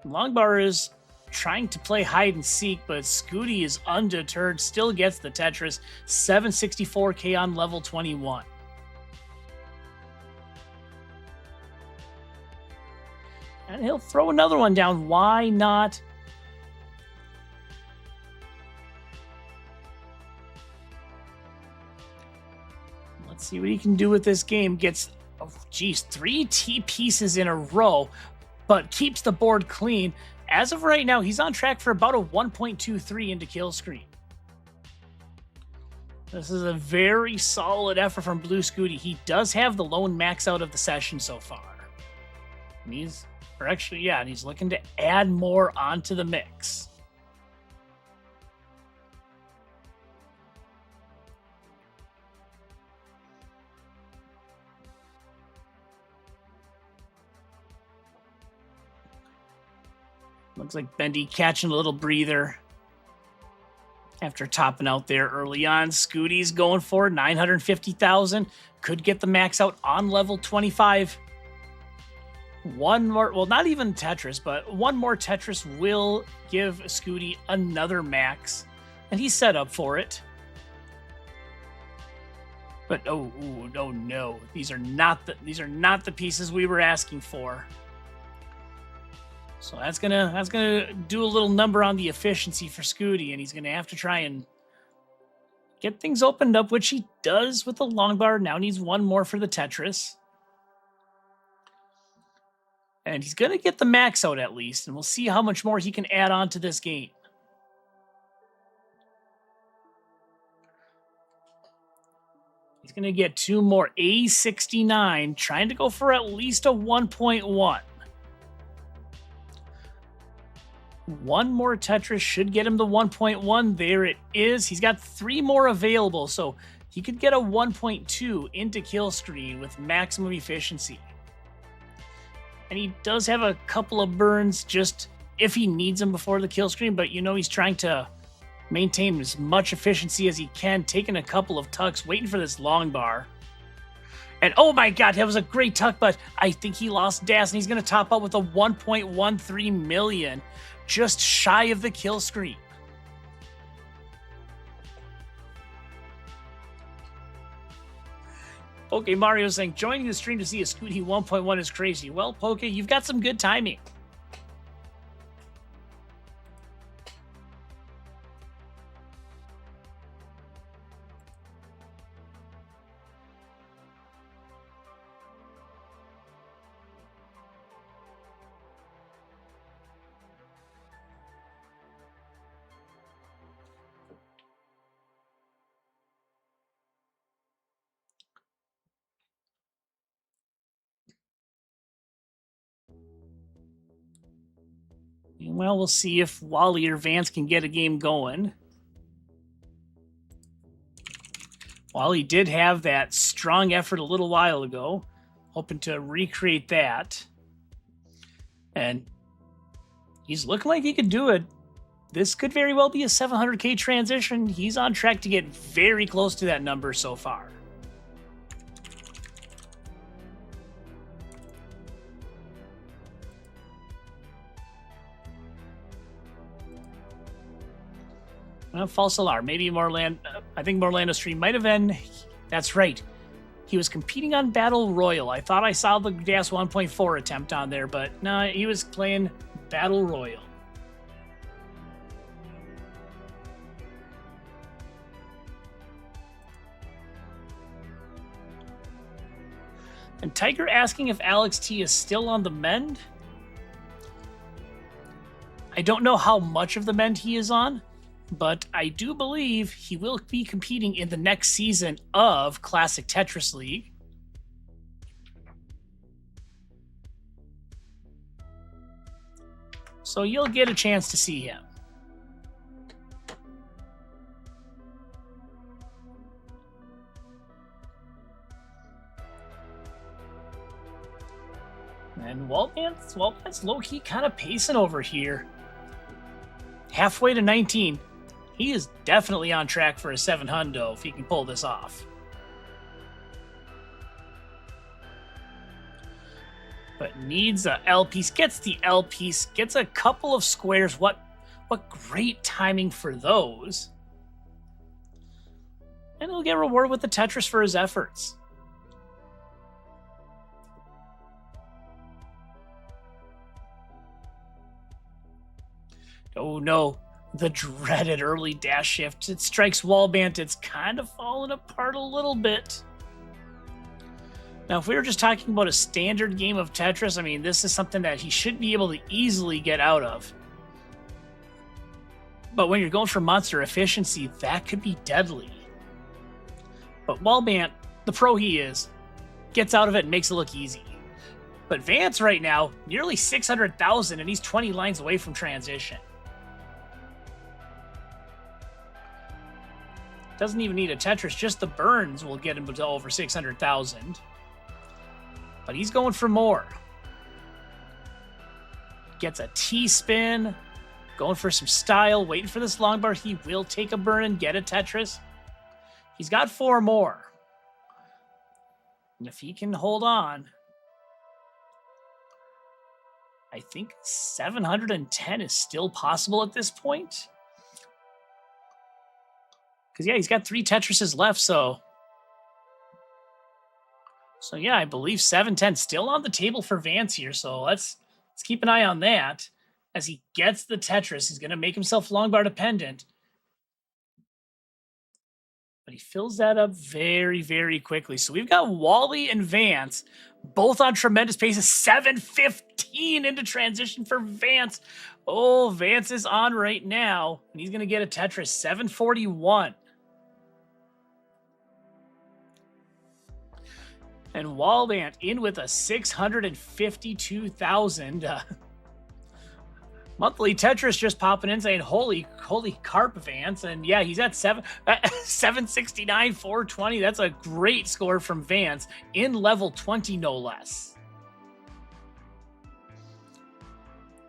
Longbar is trying to play hide and seek, but Scooty is undeterred. Still gets the Tetris. 764K on level 21. And he'll throw another one down. Why not? Let's see what he can do with this game. Gets, 3 T pieces in a row, but keeps the board clean. As of right now, he's on track for about a 1.23 into kill screen. This is a very solid effort from Blue Scooty. He does have the lone max out of the session so far. And he's looking to add more onto the mix. Looks like Bendy catching a little breather after topping out there early on. Scooty's going for 950,000. Could get the max out on level 25. One more, well, not even Tetris, but one more Tetris will give Scooty another max, and he's set up for it. But oh no, these are not the pieces we were asking for. So that's gonna do a little number on the efficiency for Scooty, and he's gonna have to try and get things opened up, which he does with the long bar. Now needs one more for the Tetris. And he's gonna get the max out at least, and we'll see how much more he can add on to this game. He's gonna get 2 more A69, trying to go for at least a 1.1. One more Tetris should get him the 1.1. There it is. He's got 3 more available, so he could get a 1.2 into kill screen with maximum efficiency. And he does have a couple of burns just if he needs them before the kill screen, but he's trying to maintain as much efficiency as he can, taking a couple of tucks, waiting for this long bar. And oh my god, that was a great tuck, but I think he lost DAS, and he's going to top out with a 1.13 million. Just shy of the kill screen. Okay, Mario saying, joining the stream to see a Scooty 1.1 is crazy. Well, Poke, you've got some good timing. Well, we'll see if Wally or Vance can get a game going. Wally did have that strong effort a little while ago, hoping to recreate that. And he's looking like he could do it. This could very well be a 700K transition. He's on track to get very close to that number so far. False alarm. Maybe I think Morlando Stream might have been. That's right. He was competing on Battle Royal. I thought I saw the DAS 1.4 attempt on there, but no, he was playing Battle Royal. And Tiger asking if Alex T is still on the mend. I don't know how much of the mend he is on, but I do believe he will be competing in the next season of Classic Tetris League. So you'll get a chance to see him. And Waltman's low-key kind of pacing over here. Halfway to 19. He is definitely on track for a 700 if he can pull this off. But needs a L piece, gets the L piece, gets a couple of squares. What great timing for those. And he'll get rewarded with the Tetris for his efforts. Oh no, the dreaded early dash shift. It strikes Wallbant. It's kind of fallen apart a little bit. Now, if we were just talking about a standard game of Tetris, I mean, this is something that he should be able to easily get out of. But when you're going for monster efficiency, that could be deadly. But Wallbant, the pro he is, gets out of it and makes it look easy. But Vance right now, nearly 600,000, and he's 20 lines away from transition. Doesn't even need a Tetris, just the burns will get him to over 600,000. But he's going for more. Gets a T-spin, going for some style, waiting for this long bar. He will take a burn and get a Tetris. He's got 4 more. And if he can hold on, I think 710 is still possible at this point. Because, yeah, he's got 3 Tetrises left, so yeah, I believe 710 still on the table for Vance here, so let's keep an eye on that. As he gets the Tetris, he's going to make himself long bar dependent. But he fills that up very, very quickly. So we've got Wally and Vance both on tremendous paces. 7:15 into transition for Vance. Oh, Vance is on right now, and he's going to get a Tetris. 7:41. And Wallbant in with a 652,000. Monthly Tetris just popping in saying, holy carp, Vance. And yeah, he's at 769, 420. That's a great score from Vance in level 20, no less.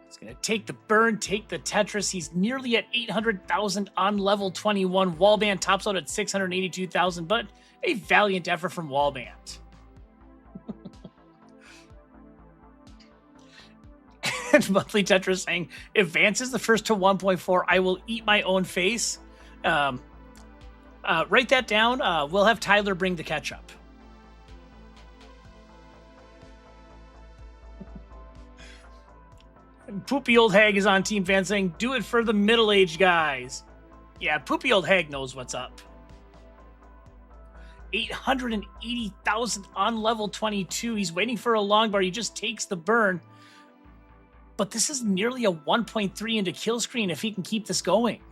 He's going to take the burn, take the Tetris. He's nearly at 800,000 on level 21. Wallbant tops out at 682,000, but a valiant effort from Wallbant. And Monthly Tetris saying, if Vance is the first to 1.4, I will eat my own face. Write that down. We'll have Tyler bring the ketchup. And Poopy Old Hag is on Team Vance saying, do it for the middle-aged guys. Yeah, Poopy Old Hag knows what's up. 880,000 on level 22. He's waiting for a long bar. He just takes the burn. But this is nearly a 1.3 into kill screen if he can keep this going.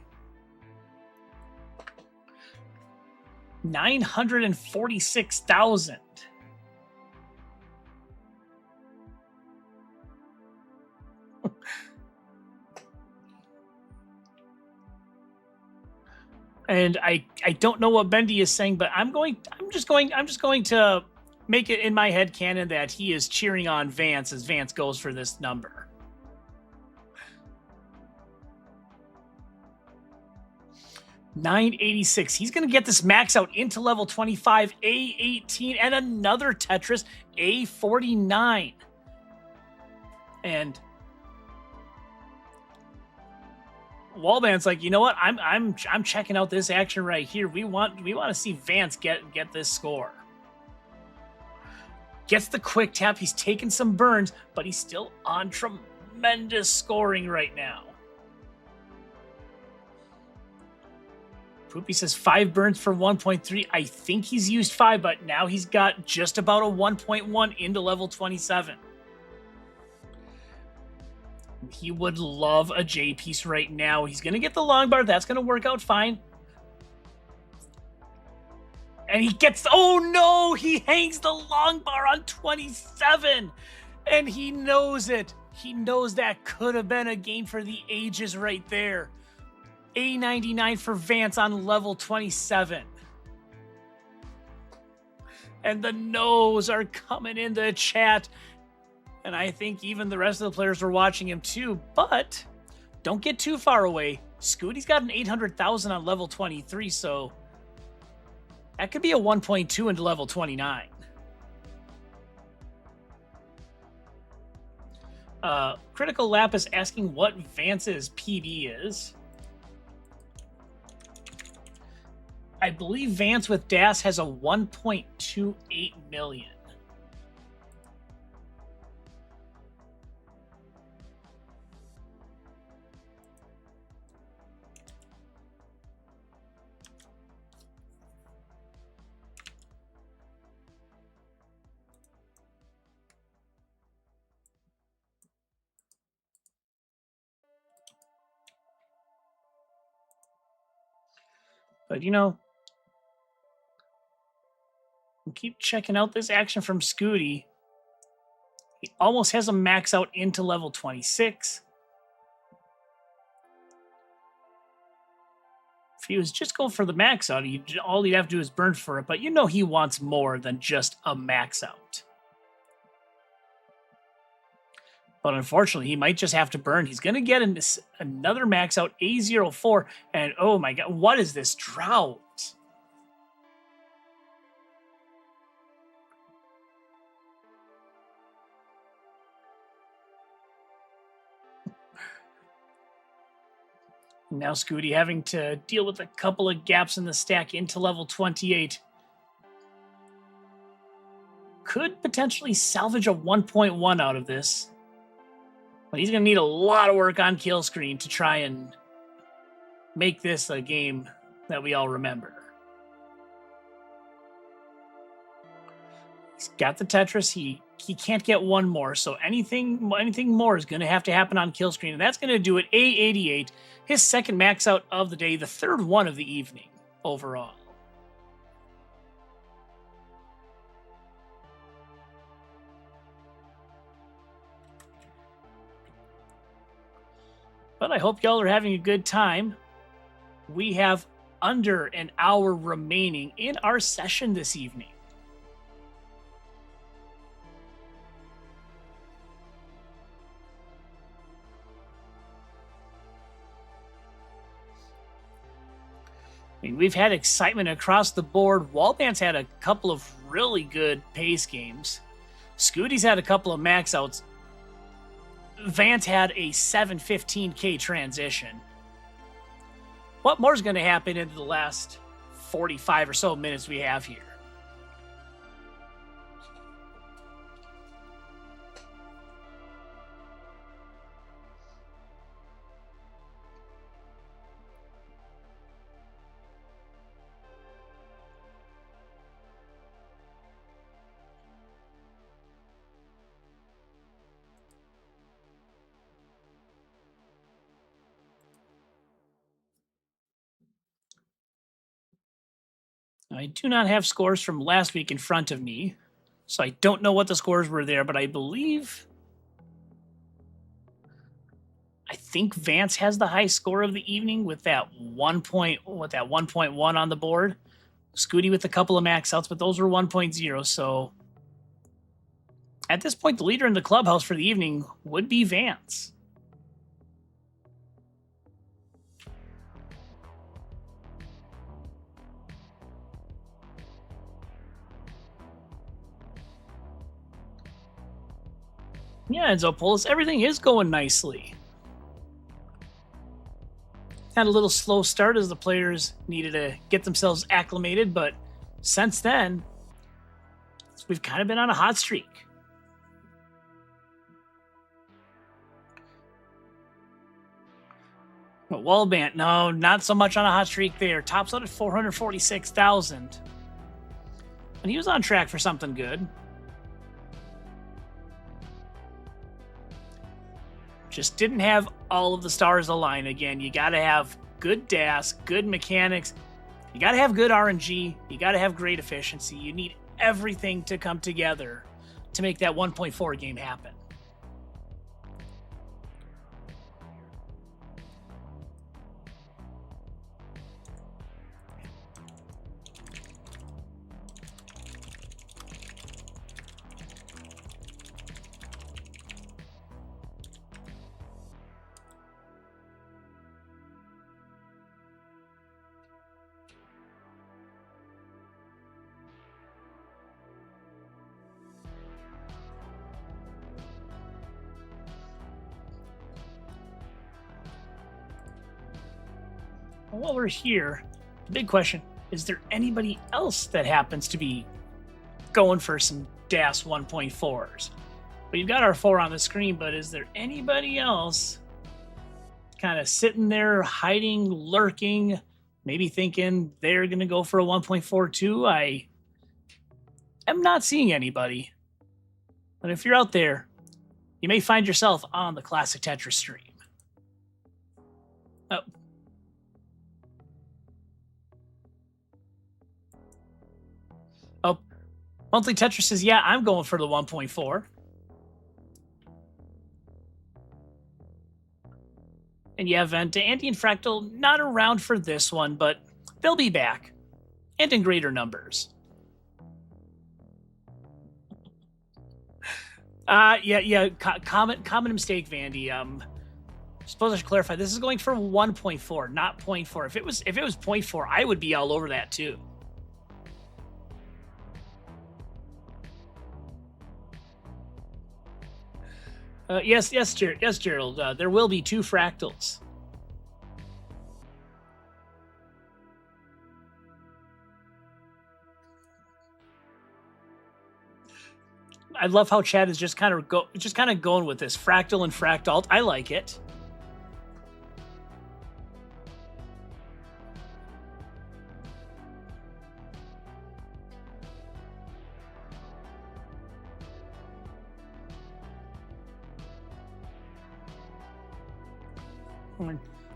946,000. And I don't know what Bendy is saying, but I'm just going to make it in my head canon that he is cheering on Vance as Vance goes for this number. $986. He's going to get this max out into level 25, A18, and another Tetris, A49. And Wallman's like, you know what? I'm checking out this action right here. We want to see Vance get this score. Gets the quick tap. He's taken some burns, but he's still on tremendous scoring right now. Poopy says 5 burns for 1.3. I think he's used 5, but now he's got just about a 1.1 into level 27. He would love a J piece right now. He's going to get the long bar. That's going to work out fine. And he gets... Oh, no! He hangs the long bar on 27. And he knows it. He knows that could have been a game for the ages right there. A99 for Vance on level 27. And the no's are coming in the chat. And I think even the rest of the players were watching him too. But don't get too far away. Scooty's got an 800,000 on level 23, so that could be a 1.2 into level 29. Critical Lap is asking what Vance's PB is. I believe Vance with DAS has a 1.28 million. But, you know, we'll keep checking out this action from Scooty. He almost has a max out into level 26. If he was just going for the max out, all he'd have to do is burn for it. But you know he wants more than just a max out. But unfortunately, he might just have to burn. He's going to get another max out, A04. And oh my God, what is this drought? Now Scooty having to deal with a couple of gaps in the stack into level 28. Could potentially salvage a 1.1 out of this. But he's going to need a lot of work on kill screen to try and make this a game that we all remember. He's got the Tetris. He can't get one more, so anything more is going to have to happen on kill screen, and that's going to do it. A88, his second max out of the day, the third one of the evening overall. But I hope y'all are having a good time. We have under an hour remaining in our session this evening. I mean, we've had excitement across the board. Wallband's had a couple of really good pace games. Scooty's had a couple of max outs. Vance had a 715K transition. What more is going to happen in the last 45 or so minutes we have here? I do not have scores from last week in front of me, so I don't know what the scores were there, but I I think Vance has the high score of the evening with that 1.1 on the board. Scooty with a couple of max outs, but those were 1.0. So at this point, the leader in the clubhouse for the evening would be Vance. Yeah, and Zopolis, everything is going nicely. Had a little slow start as the players needed to get themselves acclimated, but since then, we've kind of been on a hot streak. But Wallband, no, not so much on a hot streak there. Tops out at 446,000. And he was on track for something good. Just didn't have all of the stars align. Again, you got to have good DAS, good mechanics. You got to have good RNG. You got to have great efficiency. You need everything to come together to make that 1.4 game happen. While we're here, the big question, is there anybody else that happens to be going for some DAS 1.4s? But you've got our 4 on the screen, but is there anybody else kind of sitting there, hiding, lurking, maybe thinking they're going to go for a 1.42? I am not seeing anybody. But if you're out there, you may find yourself on the Classic Tetris stream. Oh. Oh, Monthly Tetris says, yeah, I'm going for the 1.4. And yeah, Vent, Andy and Fractal, not around for this one, but they'll be back. And in greater numbers. Yeah. Common mistake, Vandy. Suppose I should clarify. This is going for 1.4, not 0.4. If it was 0.4, I would be all over that too. Yes, Gerald. There will be 2 fractals. I love how Chad is just kind of going with this fractal and fractalt. I like it.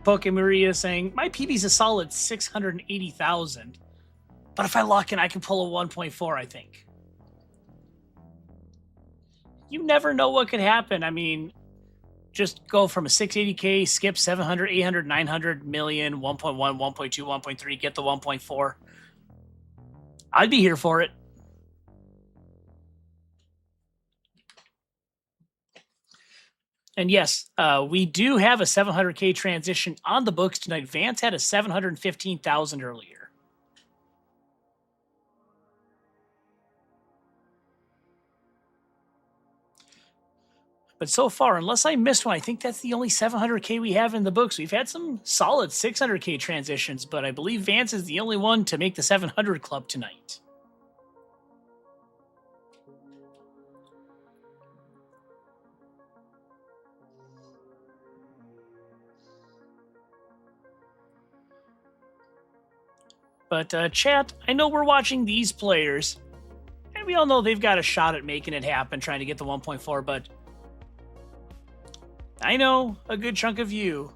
Pokemaria saying, my PB's a solid 680,000. But if I lock in, I can pull a 1.4, I think. You never know what could happen. I mean, just go from a 680K, skip 700, 800, 900, million, 1.1, 1.2, 1.3, get the 1.4. I'd be here for it. And yes, we do have a 700K transition on the books tonight. Vance had a 715,000 earlier. But so far, unless I missed one, I think that's the only 700K we have in the books. We've had some solid 600K transitions, but I believe Vance is the only one to make the 700 club tonight. But chat, I know we're watching these players, and we all know they've got a shot at making it happen, trying to get the 1.4, but I know a good chunk of you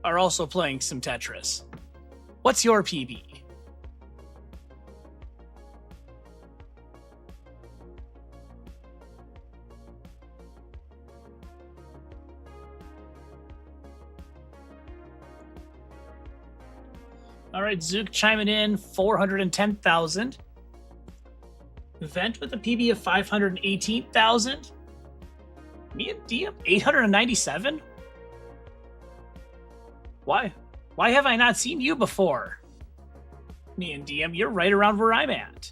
are also playing some Tetris. What's your PB? All right, Zook chiming in 410,000. Vent with a PB of 518,000. Me and Diem 897. Why? Why have I not seen you before? Me and Diem, you're right around where I'm at.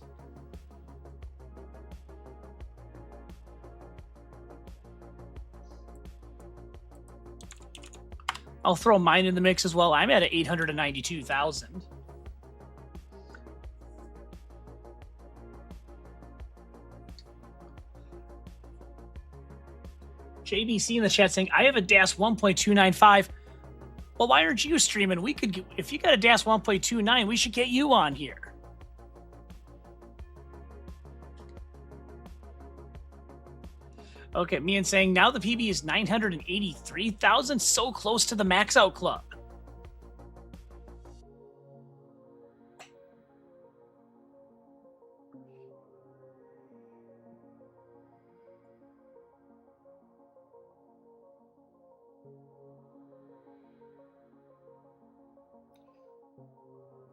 I'll throw mine in the mix as well. I'm at 892,000. JBC in the chat saying, I have a DAS 1.295. Well, why aren't you streaming? We could, if you got a DAS 1.29, we should get you on here. Okay, me and saying now the PB is 983,000, so close to the max out club.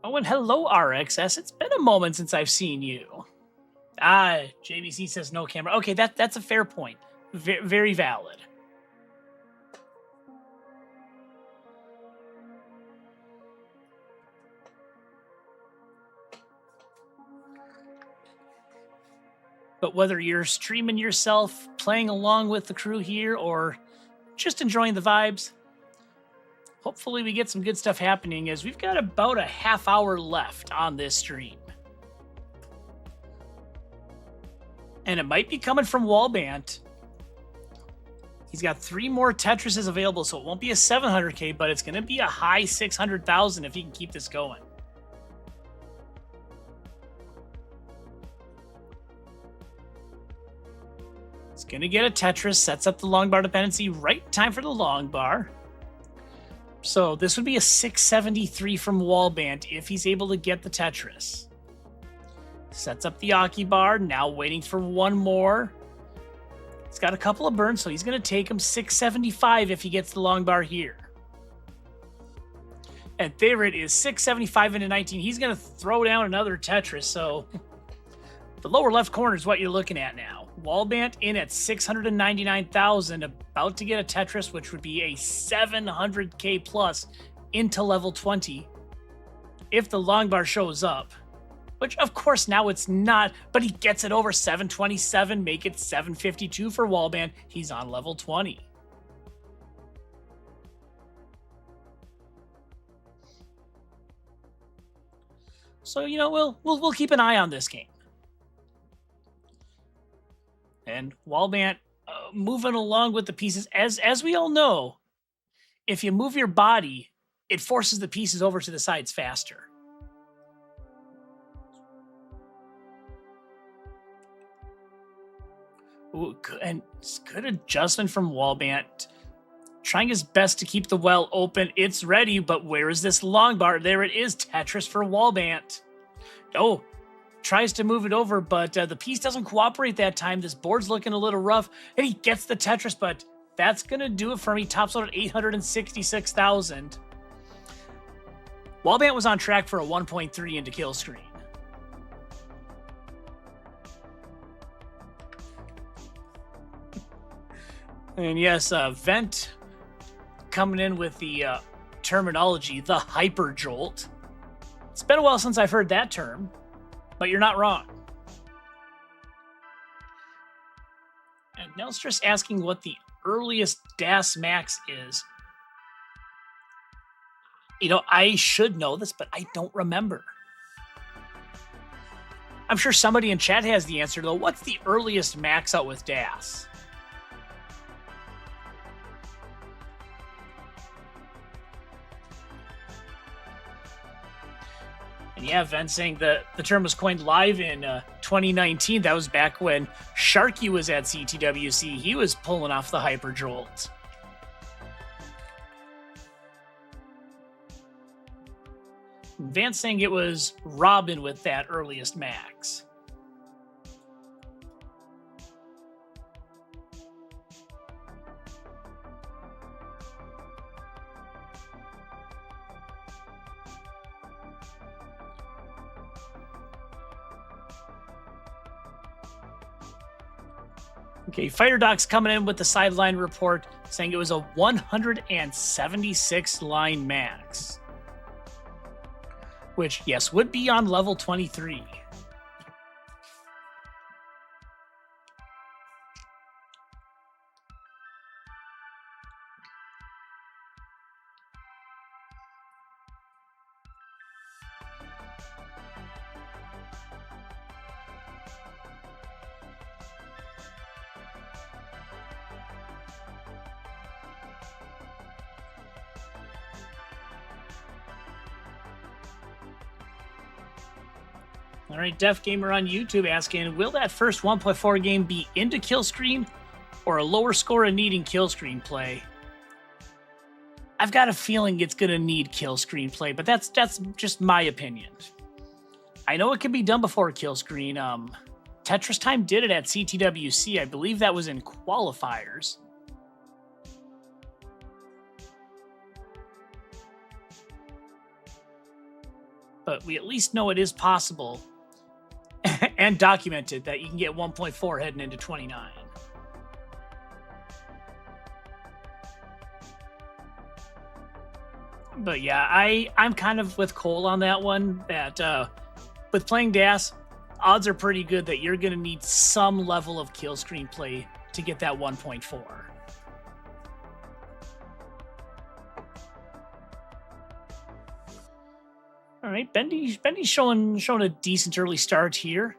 Oh, and hello, RXS. It's been a moment since I've seen you. Ah, JBC says no camera. Okay, that's a fair point. Very valid. But whether you're streaming yourself, playing along with the crew here, or just enjoying the vibes, hopefully we get some good stuff happening as we've got about a half hour left on this stream. And it might be coming from Wallbant. He's got 3 more Tetrises available, so it won't be a 700K, but it's going to be a high 600,000 if he can keep this going. He's going to get a Tetris, sets up the long bar dependency, right time for the long bar. So this would be a 673 from Wallbant if he's able to get the Tetris. Sets up the Aki bar, now waiting for one more. He's got a couple of burns, so he's going to take him 675 if he gets the long bar here. And there it is, 675 into 19. He's going to throw down another Tetris, so the lower left corner is what you're looking at now. Wallbant in at 699,000, about to get a Tetris, which would be a 700K plus into level 20 if the long bar shows up. Which, of course, now it's not, but he gets it over 727, make it 752 for Wallbant. He's on level 20. So, you know, we'll keep an eye on this game. And Wallbant moving along with the pieces. As we all know, if you move your body, it forces the pieces over to the sides faster. Ooh, and good adjustment from Wallbant. Trying his best to keep the well open. It's ready, but where is this long bar? There it is, Tetris for Wallbant. Oh, tries to move it over, but the piece doesn't cooperate that time. This board's looking a little rough, and he gets the Tetris, but that's going to do it for him. He tops out at 866,000. Wallbant was on track for a 1.3 into kill screen. And yes, Vent coming in with the terminology, the hyper jolt. It's been a while since I've heard that term, but you're not wrong. And Nelstress asking what the earliest DAS Max is. You know, I should know this, but I don't remember. I'm sure somebody in chat has the answer, though. What's the earliest max out with DAS? And yeah, Vent saying the term was coined live in 2019. That was back when Sharky was at Ctwc. He was pulling off the hyper jolt. Vance saying it was Robin with that earliest max. Okay, Fire Doc's coming in with the sideline report saying it was a 176 line max, which, yes, would be on level 23. All right, Def Gamer on YouTube asking, will that first 1.4 game be into kill screen or a lower score and needing kill screen play? I've got a feeling it's going to need kill screen play, but that's just my opinion. I know it can be done before kill screen. Tetris Time did it at Ctwc. I believe that was in qualifiers. But we at least know it is possible and documented that you can get 1.4 heading into 29. But yeah, I'm kind of with Cole on that one, that with playing DAS, odds are pretty good that you're going to need some level of kill screen play to get that 1.4. All right, Bendy's showing a decent early start here.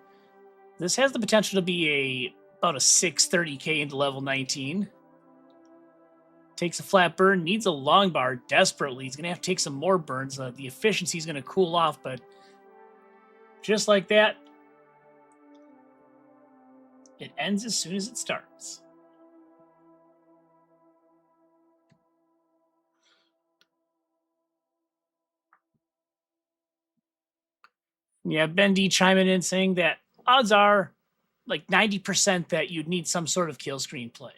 This has the potential to be about a 630k into level 19. Takes a flat burn, needs a long bar desperately. He's going to have to take some more burns. The efficiency is going to cool off, but just like that, it ends as soon as it starts. Yeah, Bendy chiming in saying that odds are like 90% that you'd need some sort of kill screen play.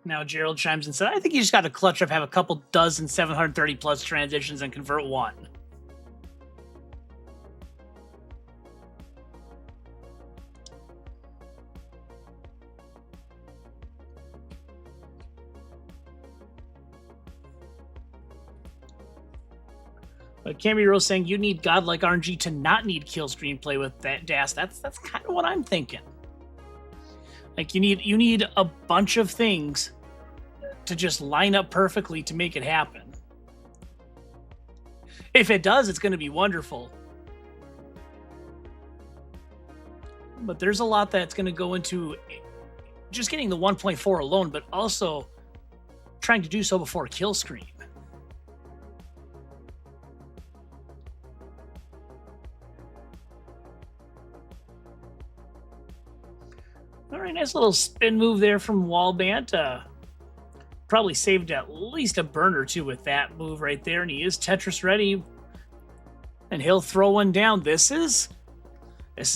Now Gerald chimes in and said, I think you just got to clutch up, have a couple dozen 730 plus transitions and convert one. But Cammy Rose saying you need godlike RNG to not need kill screen play with that DAS. That's kind of what I'm thinking. Like you need a bunch of things to just line up perfectly to make it happen. If it does, it's going to be wonderful. But there's a lot that's going to go into just getting the 1.4 alone, but also trying to do so before kill screen. All right, nice little spin move there from Wallbant. Probably saved at least a burn or two with that move right there, and he is Tetris ready. And he'll throw one down. This is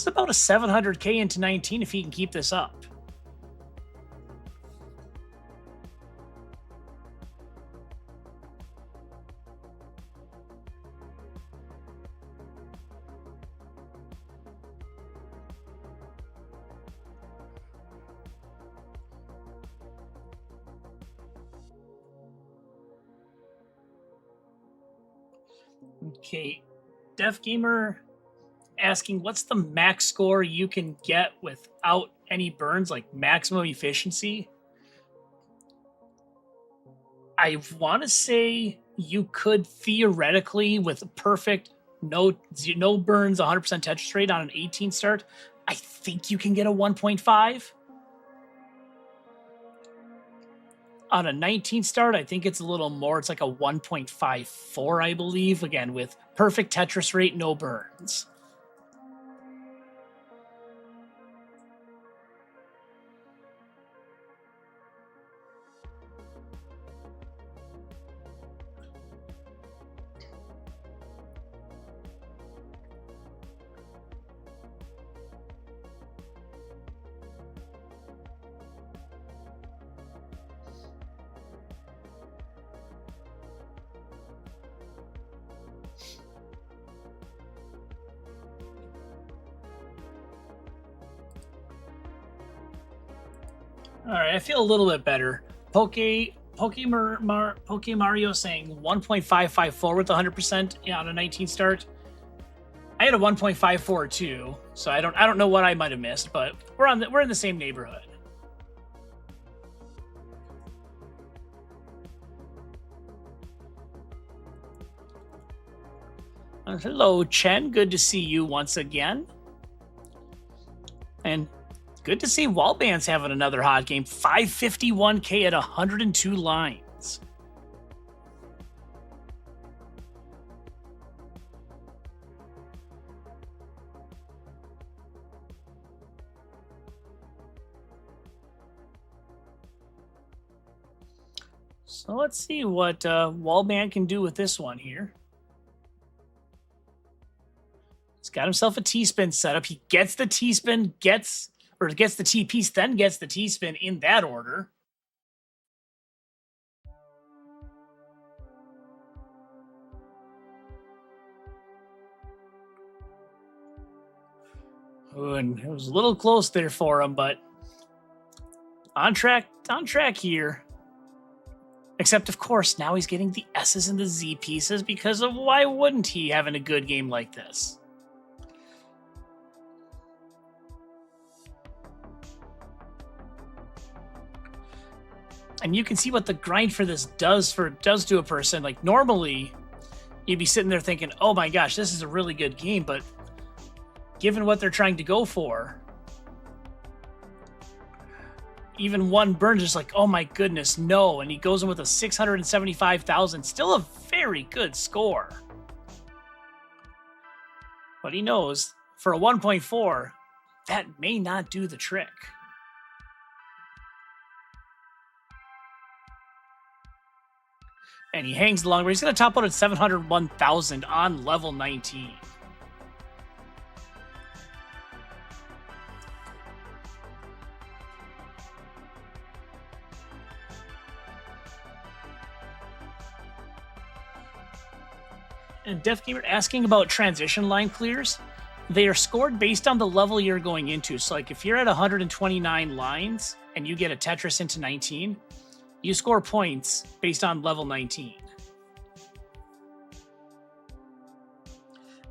about a 700k into 19 if he can keep this up. Okay, Def Gamer asking, what's the max score you can get without any burns, like maximum efficiency? I want to say you could theoretically, with perfect no burns, 100% Tetris rate on an 18 start, I think you can get a 1.5. On a 19 start, I think it's a little more. It's like a 1.54, I believe. Again, with perfect Tetris rate, no burns. All right, I feel a little bit better. Poke Mario saying 1.554 with 100% on a 19 start. I had a 1.54 too, so I don't know what I might have missed, but we're in the same neighborhood. Hello, Chen. Good to see you once again. And good to see Wallband's having another hot game. 551K at 102 lines. So let's see what Wallband can do with this one here. He's got himself a T-spin setup. He gets the T-spin, gets the T-piece, then gets the T-spin in that order. Ooh, and it was a little close there for him, but on track here. Except, of course, now he's getting the S's and the Z pieces because of why wouldn't he having a good game like this? And you can see what the grind for this does to a person. Like, normally, you'd be sitting there thinking, oh my gosh, this is a really good game, but given what they're trying to go for, even one burn just like, oh my goodness, no. And he goes in with a 675,000, still a very good score. But he knows for a 1.4, that may not do the trick. And he hangs the long way. He's going to top out at 701,000 on level 19. And Def Gamer asking about transition line clears. They are scored based on the level you're going into. So, like, if you're at 129 lines and you get a Tetris into 19, you score points based on level 19.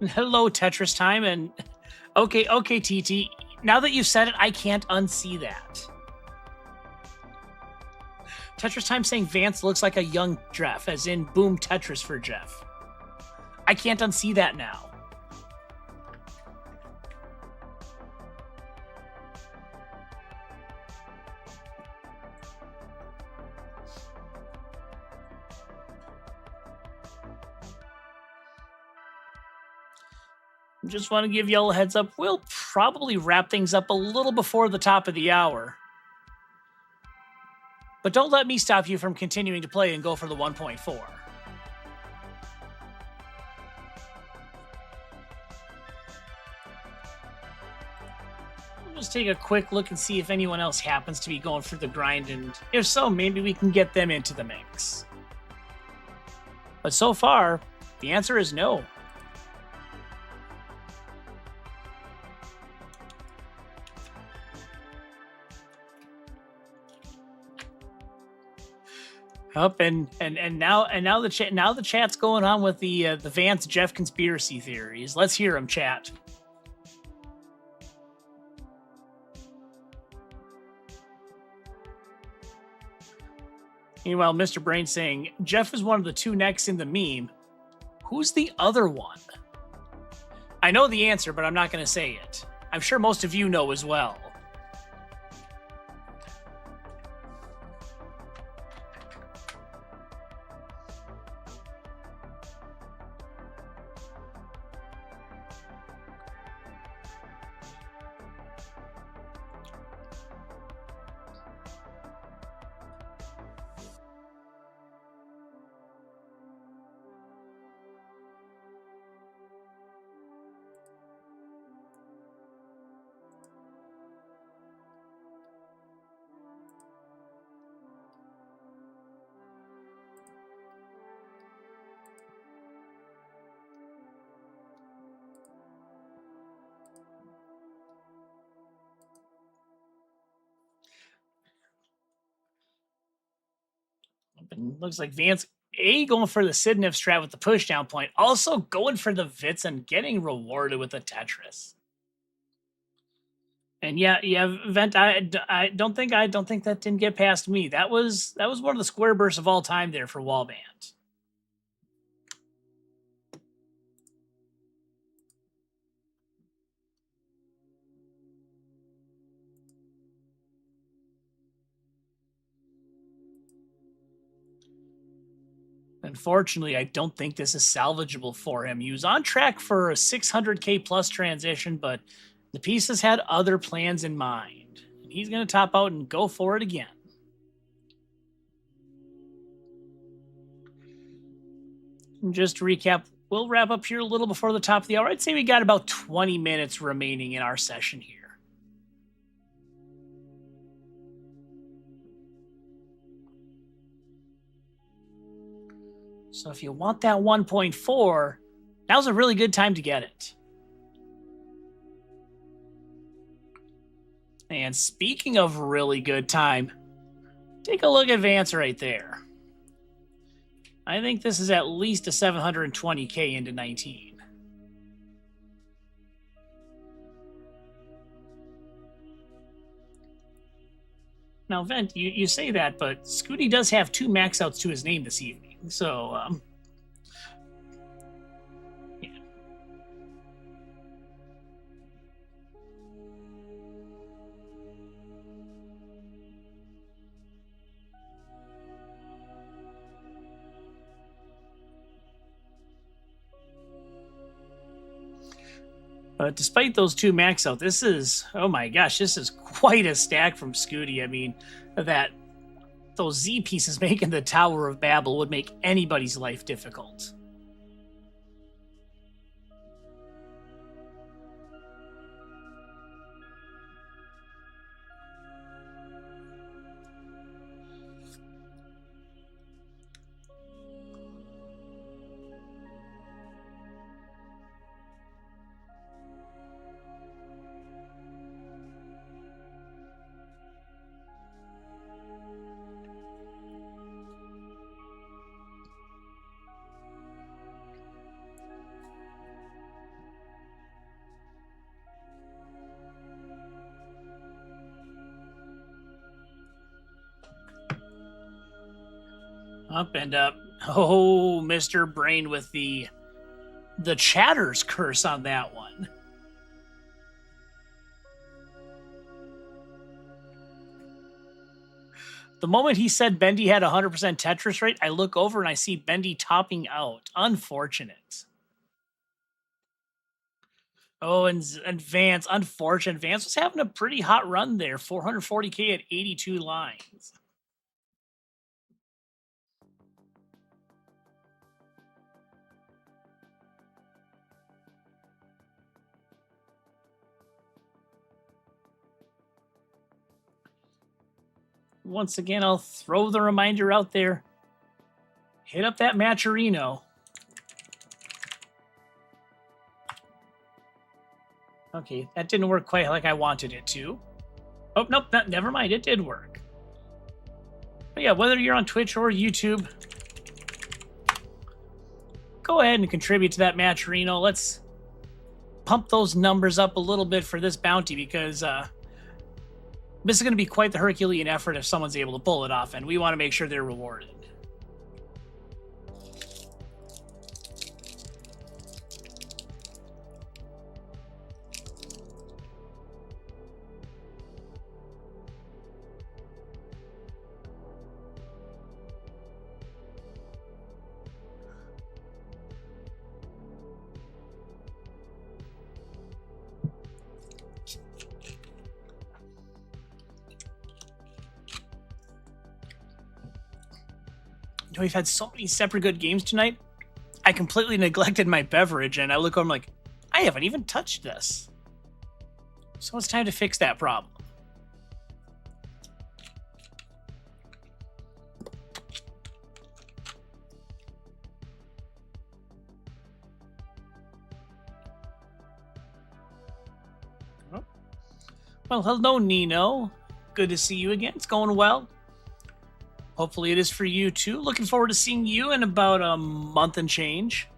And hello, Tetris time. And okay, TT. Now that you've said it, I can't unsee that. Tetris time saying Vance looks like a young Jeff, as in boom Tetris for Jeff. I can't unsee that now. Just want to give y'all a heads up. We'll probably wrap things up a little before the top of the hour. But don't let me stop you from continuing to play and go for the 1.4. Just take a quick look and see if anyone else happens to be going for the grind, and if so, maybe we can get them into the mix. But so far, the answer is no. Up and now the chat's going on with the Vance Jeff conspiracy theories. Let's hear them, chat. Meanwhile, Mr. Brain saying, Jeff is one of the two necks in the meme. Who's the other one? I know the answer, but I'm not going to say it. I'm sure most of you know as well. And looks like Vance going for the Sidnev strat with the pushdown point. Also going for the Vits and getting rewarded with a Tetris. And yeah, Vent. I don't think that didn't get past me. That was one of the square bursts of all time there for Wallband. Unfortunately, I don't think this is salvageable for him. He was on track for a 600K plus transition, but the pieces had other plans in mind. And he's going to top out and go for it again. And just to recap, we'll wrap up here a little before the top of the hour. I'd say we got about 20 minutes remaining in our session here. So if you want that 1.4, now's a really good time to get it. And speaking of really good time, take a look at Vance right there. I think this is at least a 720K into 19. Now, Vent, you say that, but Scooty does have 2 max outs to his name this evening. So, yeah. But despite those 2 max out, this is, oh my gosh, this is quite a stack from Scooty. I mean, those Z pieces making the Tower of Babel would make anybody's life difficult. Up and up. Oh, Mr. Brain with the Chatter's curse on that one. The moment he said Bendy had 100% Tetris rate, I look over and I see Bendy topping out. Unfortunate. Oh, and Vance, unfortunate. Vance was having a pretty hot run there. 440K at 82 lines. Once again, I'll throw the reminder out there. Hit up that Matcherino. Okay, that didn't work quite like I wanted it to. Oh, nope, never mind. It did work. But yeah, whether you're on Twitch or YouTube, go ahead and contribute to that Matcherino. Let's pump those numbers up a little bit for this bounty because this is going to be quite the Herculean effort if someone's able to pull it off, and we want to make sure they're rewarded. You know, we've had so many separate good games tonight. I completely neglected my beverage, and I look over, I'm like, I haven't even touched this. So it's time to fix that problem. Well, hello, Nino. Good to see you again. It's going well. Hopefully it is for you too. Looking forward to seeing you in about a month and change.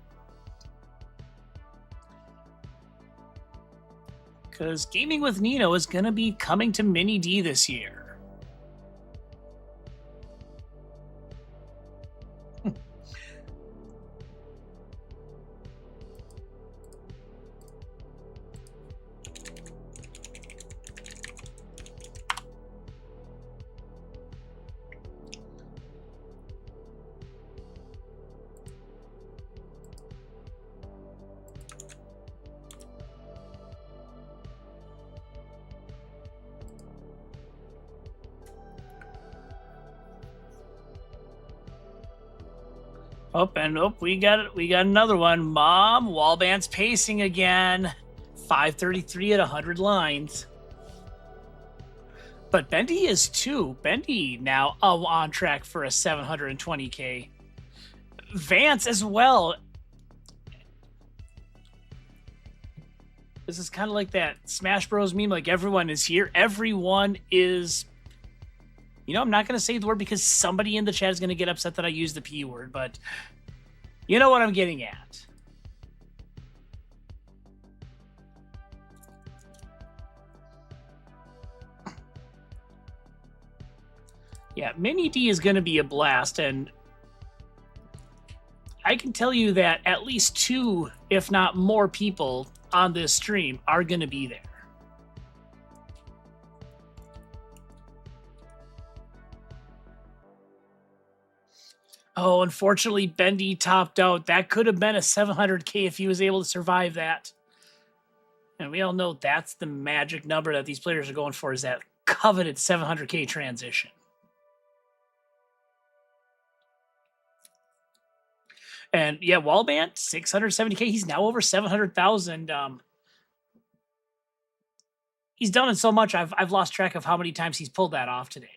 Because Gaming with Nino is going to be coming to Mini D this year. Oh, and we got it. We got another one. Mom, Wallband's pacing again. 533 at 100 lines. But Bendy is too. Bendy now on track for a 720K. Vance as well. This is kind of like that Smash Bros meme, like everyone is here. Everyone is... You know, I'm not going to say the word because somebody in the chat is going to get upset that I use the P word, but you know what I'm getting at. Yeah, Mini D is going to be a blast, and I can tell you that at least 2, if not more people on this stream are going to be there. Oh, unfortunately, Bendy topped out. That could have been a 700K if he was able to survive that. And we all know that's the magic number that these players are going for, is that coveted 700K transition. And yeah, Wallband, 670K. He's now over 700,000. He's done it so much, I've lost track of how many times he's pulled that off today.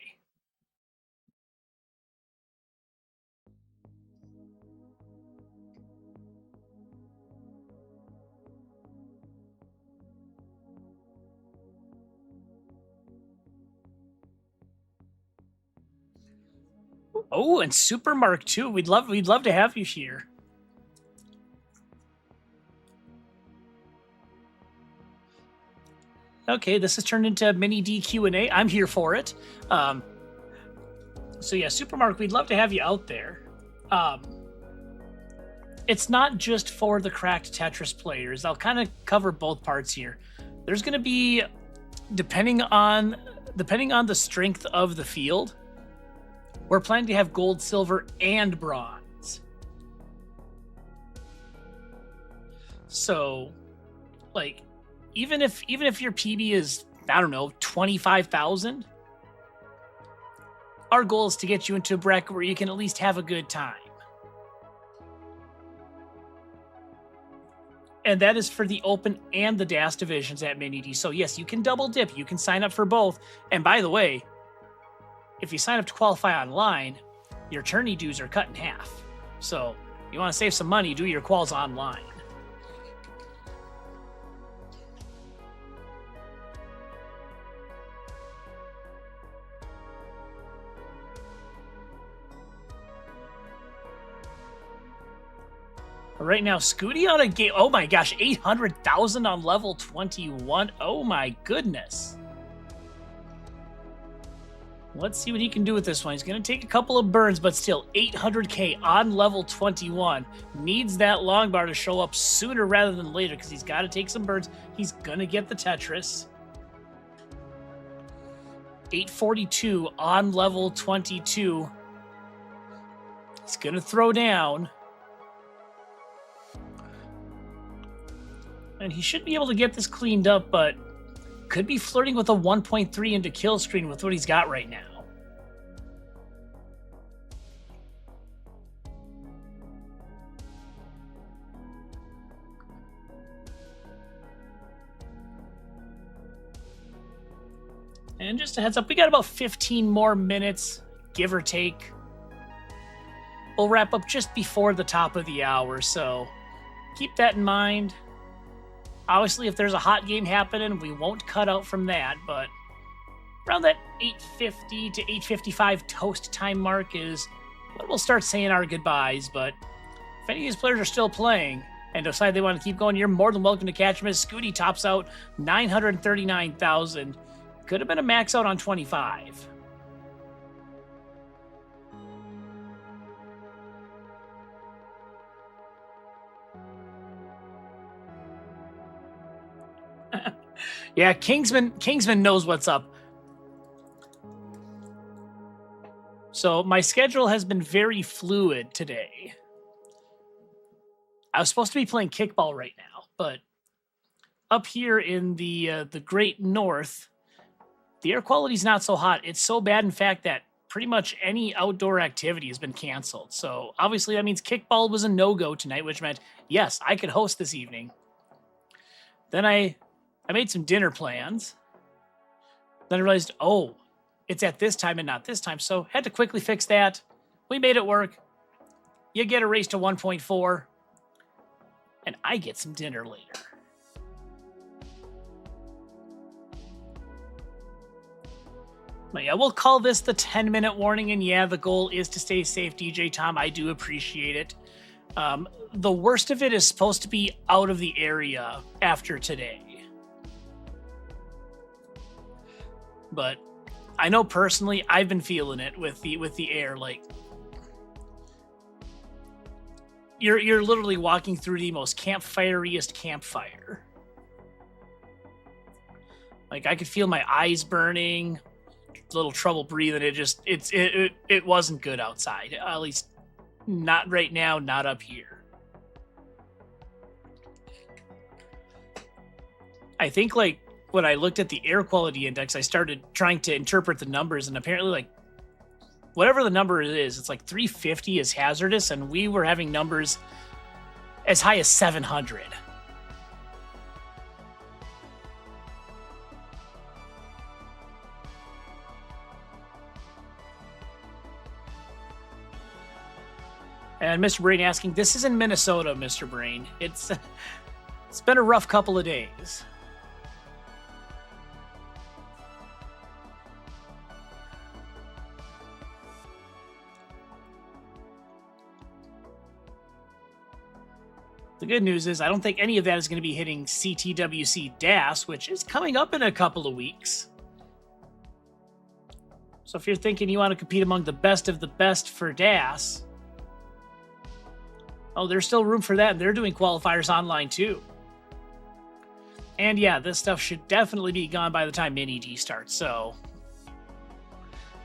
Oh, and Super Mark too. We'd love to have you here. Okay, this has turned into Mini D Q&A. I'm here for it. So yeah, Super Mark, we'd love to have you out there. It's not just for the cracked Tetris players. I'll kind of cover both parts here. There's going to be, depending on the strength of the field, we're planning to have gold, silver, and bronze. So, like, even if your PB is, I don't know, 25,000, our goal is to get you into a bracket where you can at least have a good time. And that is for the Open and the DAS divisions at Mini D. So yes, you can double dip. You can sign up for both. And by the way, if you sign up to qualify online, your tourney dues are cut in half. So you want to save some money, do your quals online. Right now, Scooty on a game. Oh my gosh, 800,000 on level 21. Oh my goodness. Let's see what he can do with this one. He's going to take a couple of burns, but still 800K on level 21. Needs that long bar to show up sooner rather than later because he's got to take some burns. He's going to get the Tetris. 842 on level 22. He's going to throw down. And he should be able to get this cleaned up, but could be flirting with a 1.3 into kill screen with what he's got right now. And just a heads up, we got about 15 more minutes, give or take. We'll wrap up just before the top of the hour, so keep that in mind. Obviously, if there's a hot game happening, we won't cut out from that, but around that 8:50 to 8:55 toast time mark is when we'll start saying our goodbyes. But if any of these players are still playing and decide they want to keep going, you're more than welcome to catch them as Scooty tops out 939,000. Could have been a max out on 25. Yeah, Kingsman knows what's up. So my schedule has been very fluid today. I was supposed to be playing kickball right now, but up here in the Great North, the air quality is not so hot. It's so bad, in fact, that pretty much any outdoor activity has been canceled. So obviously that means kickball was a no-go tonight, which meant, yes, I could host this evening. Then I made some dinner plans. Then I realized, oh, it's at this time and not this time. So had to quickly fix that. We made it work. You get a race to 1.4. And I get some dinner later. But yeah, we'll call this the 10-minute warning. And yeah, the goal is to stay safe, DJ Tom. I do appreciate it. The worst of it is supposed to be out of the area after today. But I know personally, I've been feeling it with the air. Like, you're literally walking through the most campfire-iest campfire. Like, I could feel my eyes burning, a little trouble breathing. It wasn't good outside. At least not right now, not up here. I think, like, when I looked at the air quality index, I started trying to interpret the numbers, and apparently, like, whatever the number is, it's like 350 is hazardous, and we were having numbers as high as 700. And Mr. Brain asking, this is in Minnesota, Mr. Brain. It's been a rough couple of days. The good news is I don't think any of that is going to be hitting Ctwc DAS, which is coming up in a couple of weeks. So if you're thinking you want to compete among the best of the best for DAS, oh, there's still room for that, and they're doing qualifiers online too. And yeah, this stuff should definitely be gone by the time Mini D starts, so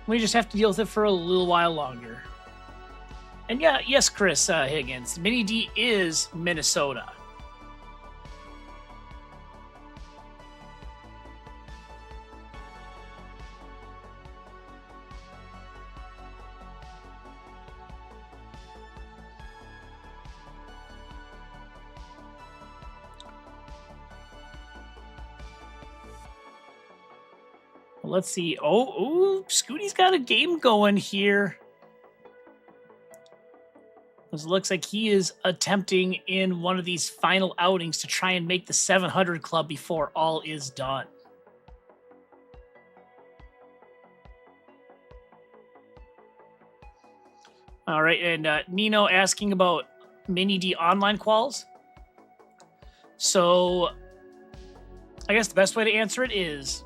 we just have to deal with it for a little while longer. And yeah, yes, Chris Higgins, Mini D is Minnesota. Well, let's see. Oh, Scooty's got a game going here. It looks like he is attempting in one of these final outings to try and make the 700 club before all is done. All right, and Nino asking about Mini D online quals. So I guess the best way to answer it is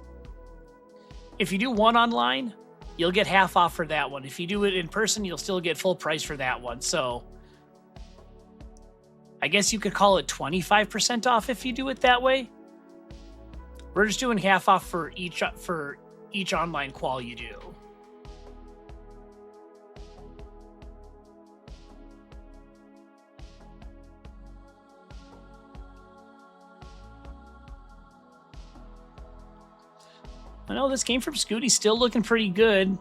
if you do one online, you'll get half off for that one. If you do it in person, you'll still get full price for that one. So I guess you could call it 25% off if you do it that way. We're just doing half off for each online qual you do. I know this game from Scooty's still looking pretty good.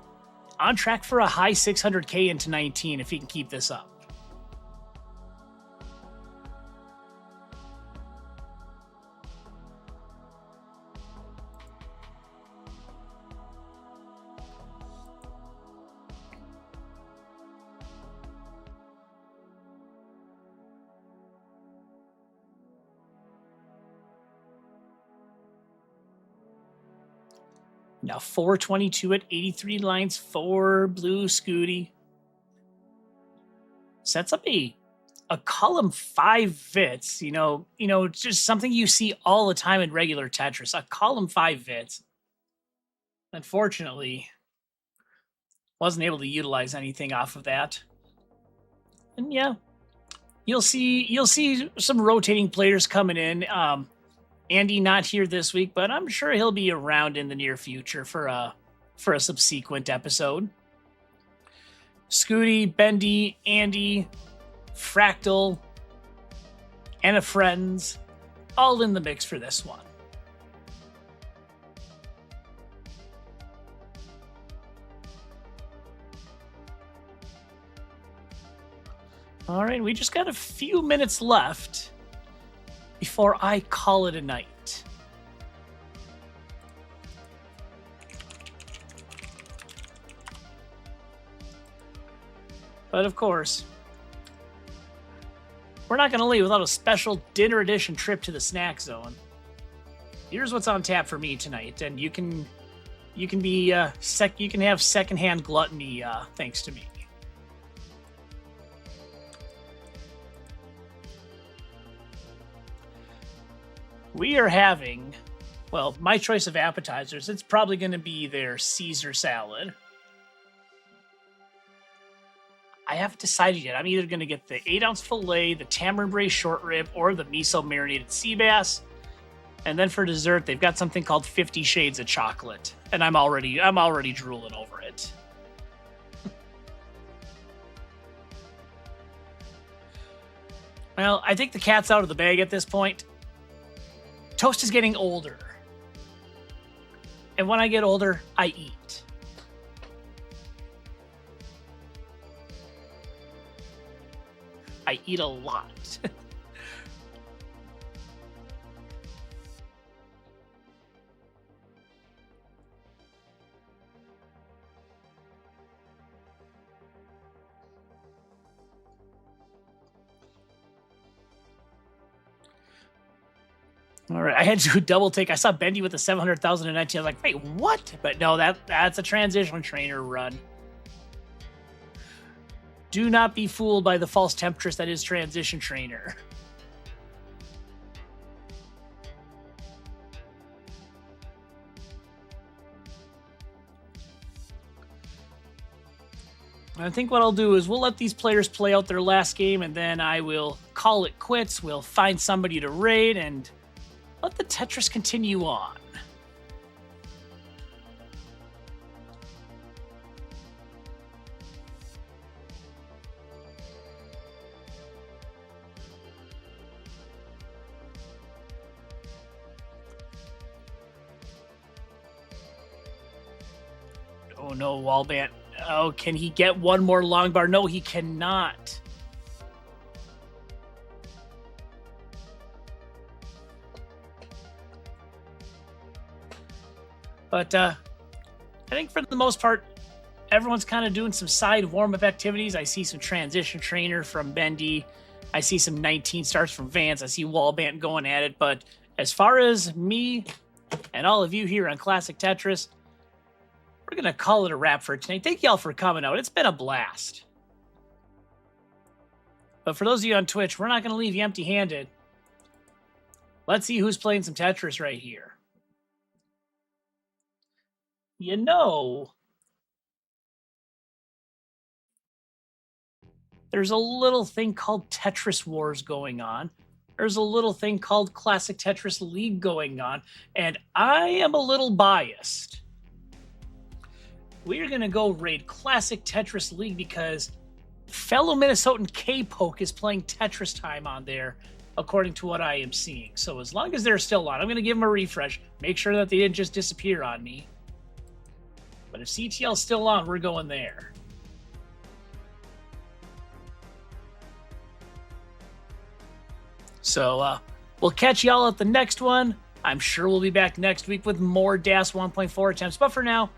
On track for a high 600K into 19 if he can keep this up. Now 422 at 83 lines for Blue Scooty. Sets up a column 5 Vits, just something you see all the time in regular Tetris, a column 5 Vits. Unfortunately, wasn't able to utilize anything off of that. And yeah, you'll see some rotating players coming in. Andy not here this week, but I'm sure he'll be around in the near future for a subsequent episode. Scooty, Bendy, Andy, Fractal, and a friends, all in the mix for this one. All right, we just got a few minutes left before I call it a night. But of course, we're not going to leave without a special dinner edition trip to the snack zone. Here's what's on tap for me tonight, and you can have secondhand gluttony thanks to me. We are having, well, my choice of appetizers. It's probably going to be their Caesar salad. I haven't decided yet. I'm either going to get the 8-ounce filet, the tamarind braised short rib, or the miso marinated sea bass. And then for dessert, they've got something called 50 Shades of Chocolate, and I'm already drooling over it. Well, I think the cat's out of the bag at this point. Toast is getting older. And when I get older, I eat. I eat a lot. All right, I had to do a double take. I saw Bendy with the 700,019. I was like, wait, what? But no, that's a transition trainer run. Do not be fooled by the false temptress that is transition trainer. I think what I'll do is we'll let these players play out their last game, and then I will call it quits. We'll find somebody to raid and let the Tetris continue on. Oh no, Wallbant. Oh, can he get one more long bar? No, he cannot. But I think for the most part, everyone's kind of doing some side warm-up activities. I see some transition trainer from Bendy. I see some 19 stars from Vance. I see Wallbant going at it. But as far as me and all of you here on Classic Tetris, we're going to call it a wrap for tonight. Thank y'all for coming out. It's been a blast. But for those of you on Twitch, we're not going to leave you empty-handed. Let's see who's playing some Tetris right here. You know, there's a little thing called Tetris Wars going on. There's a little thing called Classic Tetris League going on, and I am a little biased. We are going to go raid Classic Tetris League because fellow Minnesotan K-Poke is playing Tetris Time on there, according to what I am seeing. So as long as they're still on, I'm going to give them a refresh, make sure that they didn't just disappear on me. But if CTL's still on, we're going there. So we'll catch y'all at the next one. I'm sure we'll be back next week with more DAS 1.4 attempts. But for now,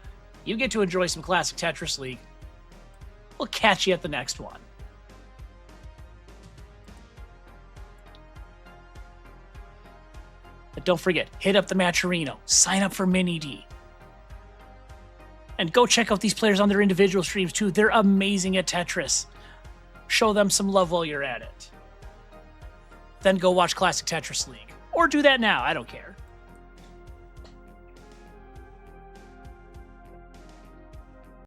you get to enjoy some Classic Tetris League. We'll catch you at the next one. But don't forget, hit up the Matcherino. Sign up for Mini D. And go check out these players on their individual streams too. They're amazing at Tetris. Show them some love while you're at it. Then go watch Classic Tetris League. Or do that now, I don't care.